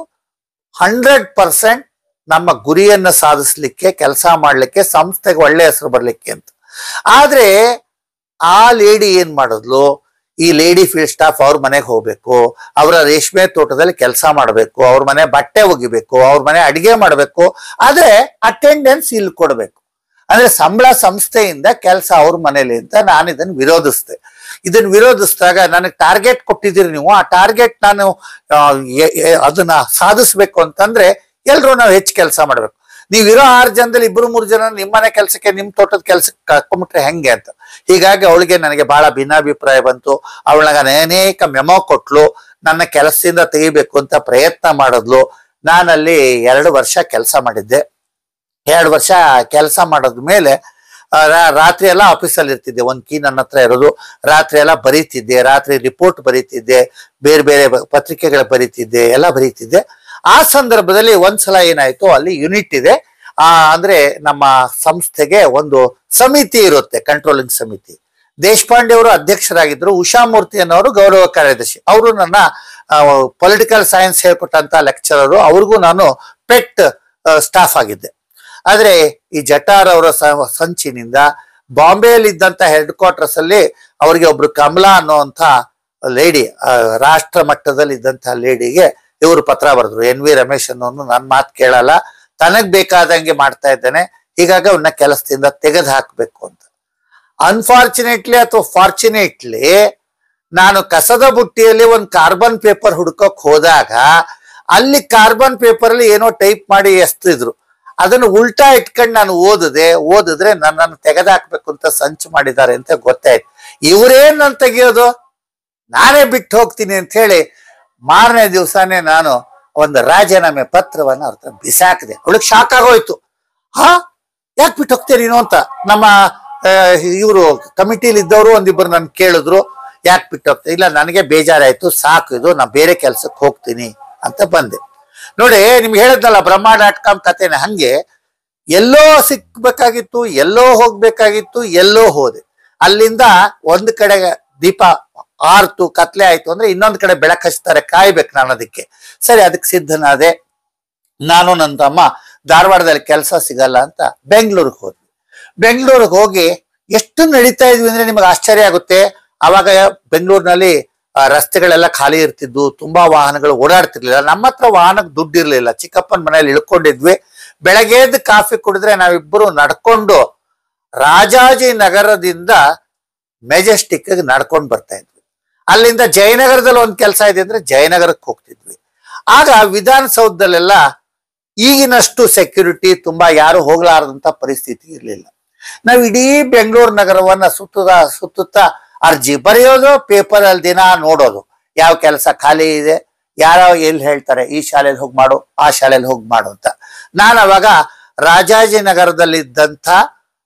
S1: 100% ನಮ್ಮ ಗುರಿಯನ್ನು ಸಾಧಿಸ್ಲಿಕ್ಕೆ, ಕೆಲಸ ಮಾಡ್ಲಿಕ್ಕೆ, ಸಂಸ್ಥೆಗೆ ಒಳ್ಳೆ ಹೆಸರು ಬರ್ಲಿಕ್ಕೆ ಅಂತ. ಆದ್ರೆ ಆ ಲೇಡಿ ಏನ್ ಮಾಡಿದ್ಲು, ಈ ಲೇಡಿ ಫೀಲ್ಡ್ ಸ್ಟಾಫ್ ಅವ್ರ ಮನೆಗೆ ಹೋಗ್ಬೇಕು, ಅವರ ರೇಷ್ಮೆ ತೋಟದಲ್ಲಿ ಕೆಲಸ ಮಾಡಬೇಕು, ಅವ್ರ ಮನೆ ಬಟ್ಟೆ ಒಗಿಬೇಕು, ಅವ್ರ ಮನೆ ಅಡಿಗೆ ಮಾಡಬೇಕು, ಆದ್ರೆ ಅಟೆಂಡೆನ್ಸ್ ಇಲ್ಲಿ ಕೊಡ್ಬೇಕು. ಅಂದ್ರೆ ಸಂಬಳ ಸಂಸ್ಥೆಯಿಂದ ಕೆಲಸ ಅವ್ರ ಮನೇಲಿ ಅಂತ ನಾನು ಇದನ್ನ ವಿರೋಧಿಸ್ದೆ. ಇದನ್ನ ವಿರೋಧಿಸಿದಾಗ ನನಗೆ ಟಾರ್ಗೆಟ್ ಕೊಟ್ಟಿದ್ದೀರಿ ನೀವು, ಆ ಟಾರ್ಗೆಟ್ ನಾನು ಅದನ್ನ ಸಾಧಿಸ್ಬೇಕು ಅಂತಂದ್ರೆ ಎಲ್ರು ನಾವು ಹೆಚ್ಚು ಕೆಲಸ ಮಾಡ್ಬೇಕು. ನೀವಿರೋ 6 ಜನದಲ್ಲಿ 2-3 ಜನ ನಿಮ್ಮನೆ ಕೆಲಸಕ್ಕೆ, ನಿಮ್ ತೋಟದ ಕೆಲ್ಸಕ್ಕೆ ಕರ್ಕೊಂಡ್ಬಿಟ್ರೆ ಹೆಂಗೆ ಅಂತ. ಹೀಗಾಗಿ ಅವಳಿಗೆ ನನಗೆ ಬಹಳ ಭಿನ್ನಾಭಿಪ್ರಾಯ ಬಂತು. ಅವಳಾಗ ಅನೇಕ ಮೆಮೊ ಕೊಟ್ಲು, ನನ್ನ ಕೆಲಸದಿಂದ ತೆಗಿಬೇಕು ಅಂತ ಪ್ರಯತ್ನ ಮಾಡಿದ್ಲು. ನಾನಲ್ಲಿ 2 ವರ್ಷ ಕೆಲಸ ಮಾಡಿದ್ದೆ. 2 ವರ್ಷ ಕೆಲಸ ಮಾಡಿದ್ಮೇಲೆ ರಾತ್ರಿ ಎಲ್ಲ ಆಫೀಸಲ್ಲಿ ಇರ್ತಿದ್ದೆ. ಒಂದು ಕೀ ನನ್ನ ಹತ್ರ ಇರೋದು. ರಾತ್ರಿ ಎಲ್ಲ ಬರೀತಿದ್ದೆ, ರಾತ್ರಿ ರಿಪೋರ್ಟ್ ಬರೀತಿದ್ದೆ, ಬೇರೆ ಬೇರೆ ಪತ್ರಿಕೆಗಳು ಬರೀತಿದ್ದೆ, ಎಲ್ಲ ಬರೀತಿದ್ದೆ. ಆ ಸಂದರ್ಭದಲ್ಲಿ ಒಂದ್ಸಲ ಏನಾಯ್ತು, ಅಲ್ಲಿ ಯೂನಿಟ್ ಇದೆ, ಅಂದ್ರೆ ನಮ್ಮ ಸಂಸ್ಥೆಗೆ ಒಂದು ಸಮಿತಿ ಇರುತ್ತೆ, ಕಂಟ್ರೋಲಿಂಗ್ ಸಮಿತಿ. ದೇಶಪಾಂಡೆ ಅವರು ಅಧ್ಯಕ್ಷರಾಗಿದ್ರು, ಉಷಾಮೂರ್ತಿ ಅನ್ನೋರು ಗೌರವ ಕಾರ್ಯದರ್ಶಿ. ಅವರು ನನ್ನ ಪೊಲಿಟಿಕಲ್ ಸೈನ್ಸ್ ಹೇಳ್ಕೊಟ್ಟಂತ ಲೆಕ್ಚರರು, ಅವ್ರಿಗೂ ನಾನು ಪೆಟ್ ಸ್ಟಾಫ್ ಆಗಿದ್ದೆ. ಆದ್ರೆ ಈ ಜಟಾರ್ ಅವರ ಸಂಚಿನಿಂದ ಬಾಂಬೆಯಲ್ಲಿ ಇದ್ದಂತ ಹೆಡ್ ಕ್ವಾರ್ಟರ್ಸ್ ಅಲ್ಲಿ ಅವ್ರಿಗೆ ಒಬ್ರು ಕಮಲಾ ಅನ್ನೋಂಥ ಲೇಡಿ, ರಾಷ್ಟ್ರ ಮಟ್ಟದಲ್ಲಿ ಇದ್ದಂತಹ ಲೇಡಿಗೆ ಇವರು ಪತ್ರ ಬರೆದ್ರು. NV ರಮೇಶ್ ಅನ್ನೋನು ನನ್ನ ಮಾತು ಕೇಳಲ್ಲ, ತನಗ್ ಬೇಕಾದಂಗೆ ಮಾಡ್ತಾ ಇದ್ದಾನೆ, ಹೀಗಾಗಿ ಅವನ್ನ ಕೆಲಸದಿಂದ ತೆಗೆದು ಹಾಕ್ಬೇಕು ಅಂತ. ಅನ್ಫಾರ್ಚುನೇಟ್ಲಿ ಅಥವಾ ಫಾರ್ಚುನೇಟ್ಲಿ ನಾನು ಕಸದ ಬುಟ್ಟಿಯಲ್ಲಿ ಒಂದು ಕಾರ್ಬನ್ ಪೇಪರ್ ಹುಡ್ಕೋಕ್ ಹೋದಾಗ ಅಲ್ಲಿ ಕಾರ್ಬನ್ ಪೇಪರ್ ಅಲ್ಲಿ ಏನೋ ಟೈಪ್ ಮಾಡಿ ಎಸ್ತಿದ್ರು. ಅದನ್ನು ಉಲ್ಟಾ ಇಟ್ಕೊಂಡು ನಾನು ಓದಿದ್ರೆ ನನ್ನನ್ನು ತೆಗೆದಾಕ್ಬೇಕು ಅಂತ ಸಂಚು ಮಾಡಿದ್ದಾರೆ ಅಂತ ಗೊತ್ತಾಯ್ತು. ಇವರೇನ್ ನಾನು ತೆಗಿಯೋದು, ನಾನೇ ಬಿಟ್ಟು ಹೋಗ್ತೀನಿ ಅಂತ ಹೇಳಿ ಮಾರನೇ ದಿವಸನೇ ನಾನು ಒಂದು ರಾಜೀನಾಮೆ ಪತ್ರವನ್ನು ಅವ್ರ ಹತ್ರ ಬಿಸಾಕಿದೆ. ಅವಳಿಗೆ ಶಾಕ್ ಆಗೋಯ್ತು. ಯಾಕೆ ಬಿಟ್ಟು ಹೋಗ್ತೀರಿ ನೀನು ಅಂತ. ನಮ್ಮ ಇವರು ಕಮಿಟಿಲಿ ಇದ್ದವರು ಒಂದಿಬ್ಬರು ನನ್ ಕೇಳಿದ್ರು, ಯಾಕೆ ಬಿಟ್ಟು ಹೋಗ್ತಾ. ಇಲ್ಲ, ನನಗೆ ಬೇಜಾರಾಯ್ತು, ಸಾಕು ಇದು, ನಾ ಬೇರೆ ಕೆಲ್ಸಕ್ಕೆ ಹೋಗ್ತೀನಿ ಅಂತ ಬಂದೆ. ನೋಡಿ, ನಿಮ್ಗೆ ಹೇಳಿದ್ನಲ್ಲ ಬ್ರಹ್ಮ.com ಕಥೆನ, ಹಂಗೆ ಎಲ್ಲೋ ಸಿಕ್ಬೇಕಾಗಿತ್ತು, ಎಲ್ಲೋ ಹೋಗ್ಬೇಕಾಗಿತ್ತು, ಎಲ್ಲೋ ಹೋದೆ. ಅಲ್ಲಿಂದ ಒಂದ್ ಕಡೆ ದೀಪ ಆರ್ತು ಕತ್ಲೆ ಆಯ್ತು ಅಂದ್ರೆ ಇನ್ನೊಂದ್ ಕಡೆ ಬೆಳಕು ಹಚ್ತಾರೆ, ಕಾಯ್ಬೇಕು ನಾನು ಅದಕ್ಕೆ. ಸರಿ, ಅದಕ್ಕೆ ಸಿದ್ಧನಾದೆ. ನಾನು ನನ್ನ ತಮ್ಮ ಧಾರವಾಡದಲ್ಲಿ ಕೆಲಸ ಸಿಗಲ್ಲ ಅಂತ ಬೆಂಗಳೂರಿಗೆ ಹೋದ್ವಿ. ಬೆಂಗಳೂರಿಗೆ ಹೋಗಿ ಎಷ್ಟು ನಡೀತಾ ಇದ್ವಿ ಅಂದ್ರೆ ನಿಮಗೆ ಆಶ್ಚರ್ಯ ಆಗುತ್ತೆ. ಅವಾಗ ಬೆಂಗಳೂರಿನಲ್ಲಿ ರಸ್ತೆಗಳೆಲ್ಲ ಖಾಲಿ ಇರ್ತಿದ್ವು, ತುಂಬಾ ವಾಹನಗಳು ಓಡಾಡ್ತಿರ್ಲಿಲ್ಲ. ನಮ್ಮ ಹತ್ರ ವಾಹನಕ್ಕೆ ದುಡ್ಡು ಇರ್ಲಿಲ್ಲ. ಚಿಕ್ಕಪ್ಪನ ಮನೇಲಿ ಇಳ್ಕೊಂಡಿದ್ವಿ. ಬೆಳಗ್ಗೆ ಎದ್ದು ಕಾಫಿ ಕುಡಿದ್ರೆ ನಾವಿಬ್ಬರು ನಡ್ಕೊಂಡು ರಾಜಾಜಿನಗರದಿಂದ ಮೆಜೆಸ್ಟಿಕ್ ನಡ್ಕೊಂಡು ಬರ್ತಾ ಇದ್ವಿ. ಅಲ್ಲಿಂದ ಜಯನಗರದಲ್ಲಿ ಒಂದು ಕೆಲಸ ಇದೆ ಅಂದ್ರೆ ಜಯನಗರಕ್ಕೆ ಹೋಗ್ತಿದ್ವಿ. ಆಗ ವಿಧಾನಸೌಧದಲ್ಲೆಲ್ಲ ಈಗಿನಷ್ಟು ಸೆಕ್ಯೂರಿಟಿ, ತುಂಬಾ ಯಾರು ಹೋಗ್ಲಾರದಂತ ಪರಿಸ್ಥಿತಿ ಇರ್ಲಿಲ್ಲ. ನಾವು ಇಡೀ ಬೆಂಗಳೂರು ನಗರವನ್ನ ಸುತ್ತುತ್ತಾ ಅರ್ಜಿ ಬರೆಯೋದು, ಪೇಪರ್ ಅಲ್ಲಿ ದಿನ ನೋಡೋದು, ಯಾವ ಕೆಲಸ ಖಾಲಿ ಇದೆ, ಯಾರೋ ಎಲ್ಲಿ ಹೇಳ್ತಾರೆ ಈ ಶಾಲೆಯಲ್ಲಿ ಹೋಗಿ ಮಾಡು, ಆ ಶಾಲೆಯಲ್ಲಿ ಹೋಗಿ ಮಾಡು ಅಂತ. ನಾನು ಅವಾಗ ರಾಜಾಜಿನಗರದಲ್ಲಿದ್ದಂಥ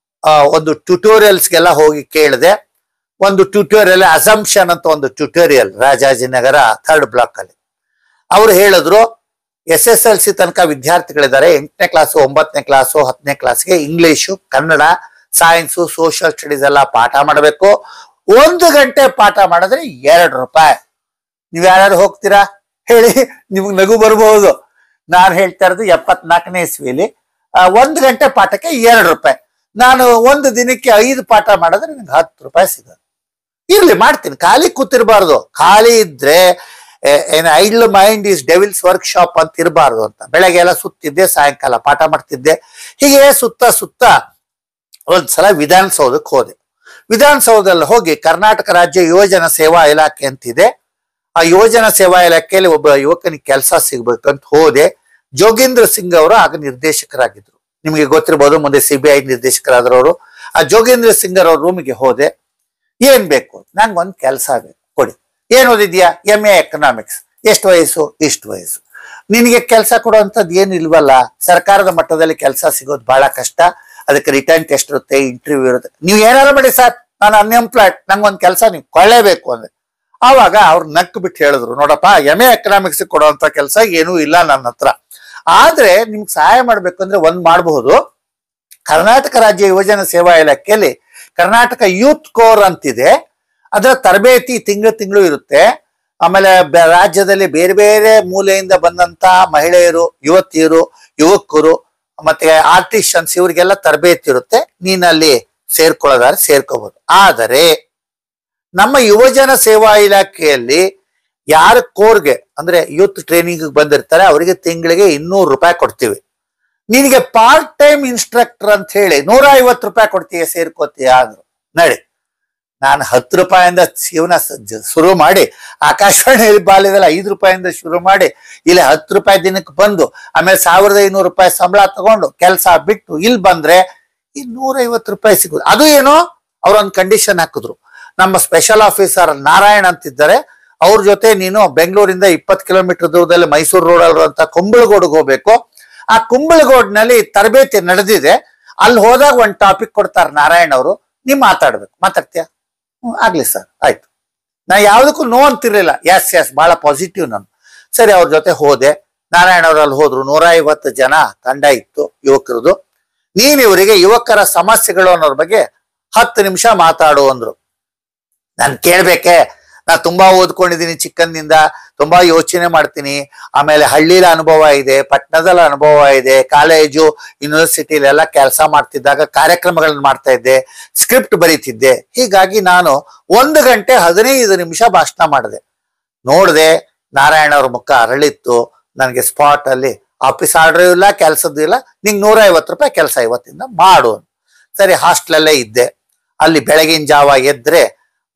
S1: ಒಂದು ಟ್ಯುಟೋರಿಯಲ್ಸ್ಗೆಲ್ಲ ಹೋಗಿ ಕೇಳಿದೆ. ಒಂದು ಟ್ಯುಟೋರಿಯಲ್, ಅಸಂಪ್ಷನ್ ಅಂತ ಒಂದು ಟ್ಯುಟೋರಿಯಲ್, ರಾಜಾಜಿನಗರ 3rd ಬ್ಲಾಕ್ ಅಲ್ಲಿ. ಅವ್ರು ಹೇಳಿದ್ರು, SSLC ತನಕ ವಿದ್ಯಾರ್ಥಿಗಳಿದ್ದಾರೆ, 8ನೇ ಕ್ಲಾಸು, 9ನೇ ಕ್ಲಾಸು, 10ನೇ ಕ್ಲಾಸ್ಗೆ English, Kannada, science, social studies ಎಲ್ಲ ಪಾಠ ಮಾಡಬೇಕು. 1 ಗಂಟೆ ಪಾಠ ಮಾಡಿದ್ರೆ 2 ರೂಪಾಯಿ. ನೀವ್ ಯಾರು ಹೋಗ್ತೀರಾ ಹೇಳಿ, ನಿಮ್ಗೆ ನಗು ಬರ್ಬಹುದು. ನಾನು ಹೇಳ್ತಾ ಇರೋದು 74ನೇ ಇಸ್ವಿಲಿ 1 ಗಂಟೆ ಪಾಠಕ್ಕೆ 2 ರೂಪಾಯಿ. ನಾನು ಒಂದು ದಿನಕ್ಕೆ 5 ಪಾಠ ಮಾಡಿದ್ರೆ ನಿಮ್ಗೆ 10 ರೂಪಾಯಿ ಸಿಗೋದು. ಇರ್ಲಿ ಮಾಡ್ತೀನಿ, ಖಾಲಿ ಕೂತಿರ್ಬಾರ್ದು. ಖಾಲಿ ಇದ್ರೆ ಏನ್ idle mind is devils workshop ಅಂತ ಇರಬಾರ್ದು ಅಂತ. ಬೆಳಗ್ಗೆ ಎಲ್ಲ ಸುತ್ತಿದ್ದೆ, ಸಾಯಂಕಾಲ ಪಾಠ ಮಾಡ್ತಿದ್ದೆ. ಹೀಗೆ ಸುತ್ತ ಸುತ್ತ ಒಂದ್ಸಲ ವಿಧಾನಸೌಧಕ್ಕೆ ಹೋದೆ. ವಿಧಾನಸೌಧದಲ್ಲಿ ಹೋಗಿ ಕರ್ನಾಟಕ ರಾಜ್ಯ ಯುವಜನ ಸೇವಾ ಇಲಾಖೆ ಅಂತಿದೆ, ಆ ಯೋಜನಾ ಸೇವಾ ಇಲಾಖೆಯಲ್ಲಿ ಒಬ್ಬ ಯುವಕನಿಗೆ ಕೆಲಸ ಸಿಗ್ಬೇಕಂತ ಹೋದೆ. ಜೋಗೇಂದ್ರ ಸಿಂಗ್ ಅವರು ಆಗ ನಿರ್ದೇಶಕರಾಗಿದ್ರು, ನಿಮಗೆ ಗೊತ್ತಿರ್ಬೋದು, ಮುಂದೆ CBI ನಿರ್ದೇಶಕರಾದವರು. ಆ ಜೋಗೇಂದ್ರ ಸಿಂಗ್ ಅವ್ರ ರೂಮಿಗೆ ಹೋದೆ. ಏನ್ ಬೇಕು? ನಂಗೊಂದು ಕೆಲಸ ಬೇಕು, ಕೊಡಿ. ಏನ್ ಓದಿದ್ಯಾ? MA economics. ಎಷ್ಟು ವಯಸ್ಸು? ಇಷ್ಟು ವಯಸ್ಸು. ನಿನಗೆ ಕೆಲಸ ಕೊಡುವಂಥದ್ದು ಏನು ಇಲ್ವಲ್ಲ, ಸರ್ಕಾರದ ಮಟ್ಟದಲ್ಲಿ ಕೆಲಸ ಸಿಗೋದು ಬಹಳ ಕಷ್ಟ, ಅದಕ್ಕೆ ರಿಟರ್ನ್ ಟೆಸ್ಟ್ ಇರುತ್ತೆ, ಇಂಟರ್ವ್ಯೂ ಇರುತ್ತೆ. ನೀವು ಏನಾರು ಮಾಡಿ ಸರ್, ನಾನು ಅನ್ಎಂಪ್ಲಾಯ್ಡ್, ನಂಗೊಂದು ಕೆಲಸ ನೀವು ಕೊಳ್ಳೇಬೇಕು ಅಂದ್ರೆ. ಆವಾಗ ಅವ್ರು ನಕ್ಕು ಬಿಟ್ಟು ಹೇಳಿದ್ರು, ನೋಡಪ್ಪ, MA ಎಕನಾಮಿಕ್ಸ್ ಕೊಡುವಂತ ಕೆಲಸ ಏನೂ ಇಲ್ಲ ನನ್ನ ಹತ್ರ. ಆದ್ರೆ ನಿಮ್ಗೆ ಸಹಾಯ ಮಾಡ್ಬೇಕಂದ್ರೆ ಒಂದ್ ಮಾಡಬಹುದು. ಕರ್ನಾಟಕ ರಾಜ್ಯ ಯುವಜನ ಸೇವಾ ಇಲಾಖೆಯಲ್ಲಿ ಕರ್ನಾಟಕ ಯೂತ್ ಕೋರ್ ಅಂತಿದೆ, ಅದರ ತರಬೇತಿ ತಿಂಗಳು ಇರುತ್ತೆ. ಆಮೇಲೆ ರಾಜ್ಯದಲ್ಲಿ ಬೇರೆ ಬೇರೆ ಮೂಲೆಯಿಂದ ಬಂದಂತ ಮಹಿಳೆಯರು, ಯುವತಿಯರು, ಯುವಕರು ಮತ್ತೆ ಆರ್ಟಿಷನ್ಸ್ ಇವರಿಗೆಲ್ಲ ತರಬೇತಿ ಇರುತ್ತೆ. ನೀನಲ್ಲಿ ಸೇರ್ಕೊಳ್ಳೋದಾದ್ರೆ ಸೇರ್ಕೋಬಹುದು. ಆದರೆ ನಮ್ಮ ಯುವಜನ ಸೇವಾ ಇಲಾಖೆಯಲ್ಲಿ ಯಾರ ಕೋರ್ಗೆ ಅಂದ್ರೆ ಯೂತ್ ಟ್ರೈನಿಂಗ್ ಬಂದಿರ್ತಾರೆ ಅವರಿಗೆ ತಿಂಗಳಿಗೆ 200 ರೂಪಾಯಿ ಕೊಡ್ತೀವಿ. ನಿನಗೆ ಪಾರ್ಟ್ ಟೈಮ್ ಇನ್ಸ್ಟ್ರಕ್ಟರ್ ಅಂತ ಹೇಳಿ 150 ರೂಪಾಯಿ ಕೊಡ್ತೀಯ, ಸೇರ್ಕೋತೀಯ ಅಂದ್ರು. ನಡಿ. ನಾನು 10 ರೂಪಾಯಿಂದ ಜೀವನ ಶುರು ಮಾಡಿ, ಆಕಾಶವಾಣಿ ಬಾಲ್ಯದಲ್ಲಿ 5 ರೂಪಾಯಿಂದ ಶುರು ಮಾಡಿ, ಇಲ್ಲಿ 10 ರೂಪಾಯಿ ದಿನಕ್ಕೆ ಬಂದು, ಆಮೇಲೆ 1500 ರೂಪಾಯಿ ಸಂಬಳ ತಗೊಂಡು ಕೆಲಸ ಬಿಟ್ಟು ಇಲ್ಲಿ ಬಂದ್ರೆ 250 ರೂಪಾಯಿ ಸಿಗುದು. ಅದು ಏನೋ ಅವ್ರೊಂದು ಕಂಡೀಷನ್ ಹಾಕಿದ್ರು. ನಮ್ಮ ಸ್ಪೆಷಲ್ ಆಫೀಸರ್ ನಾರಾಯಣ್ ಅಂತಿದ್ದಾರೆ, ಅವ್ರ ಜೊತೆ ನೀನು ಬೆಂಗಳೂರಿಂದ 20 ಕಿಲೋಮೀಟರ್ ದೂರದಲ್ಲಿ ಮೈಸೂರು ರೋಡ್ ಅಂತ ಕುಂಬಳಗೋಡ್ಗೆ ಹೋಗ್ಬೇಕು. ಆ ಕುಂಬಳಗೋಡ್ನಲ್ಲಿ ತರಬೇತಿ ನಡೆದಿದೆ. ಅಲ್ಲಿ ಹೋದಾಗ ಒಂದು ಟಾಪಿಕ್ ಕೊಡ್ತಾರೆ ನಾರಾಯಣ್ ಅವರು, ನೀವ್ ಮಾತಾಡ್ಬೇಕು. ಮಾತಾಡ್ತೀಯಾ? ಆಗ್ಲಿ ಸರ್, ಆಯ್ತು. ನಾ ಯಾವ್ದಕ್ಕೂ ನೋ ಅಂತಿರ್ಲಿಲ್ಲ. ಎಸ್ ಬಹಳ ಪಾಸಿಟಿವ್ ನಾನು. ಸರಿ, ಅವ್ರ ಜೊತೆ ಹೋದೆ. ನಾರಾಯಣ ಅವರಲ್ಲಿ ಹೋದ್ರು. 150 ಜನ ತಂಡ ಇತ್ತು ಯುವಕರದು. ನೀನ್ ಇವರಿಗೆ ಯುವಕರ ಸಮಸ್ಯೆಗಳು ಅನ್ನೋದ್ರ ಬಗ್ಗೆ 10 ನಿಮಿಷ ಮಾತಾಡು ಅಂದ್ರು. ನಾನು ಕೇಳ್ಬೇಕೆ? ನಾ ತುಂಬಾ ಓದ್ಕೊಂಡಿದ್ದೀನಿ, ಚಿಕ್ಕಂದಿಂದ ತುಂಬಾ ಯೋಚನೆ ಮಾಡ್ತೀನಿ. ಆಮೇಲೆ ಹಳ್ಳಿಲ ಅನುಭವ ಇದೆ, ಪಟ್ಟಣದಲ್ಲಿ ಅನುಭವ ಇದೆ, ಕಾಲೇಜು ಯೂನಿವರ್ಸಿಟಿಲೆಲ್ಲ ಕೆಲಸ ಮಾಡ್ತಿದ್ದಾಗ ಕಾರ್ಯಕ್ರಮಗಳನ್ನ ಮಾಡ್ತಾ ಇದ್ದೆ, ಸ್ಕ್ರಿಪ್ಟ್ ಬರೀತಿದ್ದೆ. ಹೀಗಾಗಿ ನಾನು 1 ಗಂಟೆ 15 ನಿಮಿಷ ಭಾಷಣ ಮಾಡಿದೆ. ನೋಡ್ದೆ ನಾರಾಯಣ ಅವ್ರ ಮುಖ ಅರಳಿತ್ತು. ನನಗೆ ಸ್ಪಾಟ್ ಅಲ್ಲಿ ಆಫೀಸ್ ಆರ್ಡರ್ ಇಲ್ಲ, ಕೆಲಸದ್ದು ಇಲ್ಲ, ನಿಂಗೆ 150 ರೂಪಾಯಿ ಕೆಲಸ ಇವತ್ತಿಂದ ಮಾಡು. ಸರಿ, ಹಾಸ್ಟೆಲಲ್ಲೇ ಇದ್ದೆ. ಅಲ್ಲಿ ಬೆಳಗಿನ ಜಾವ ಎದ್ರೆ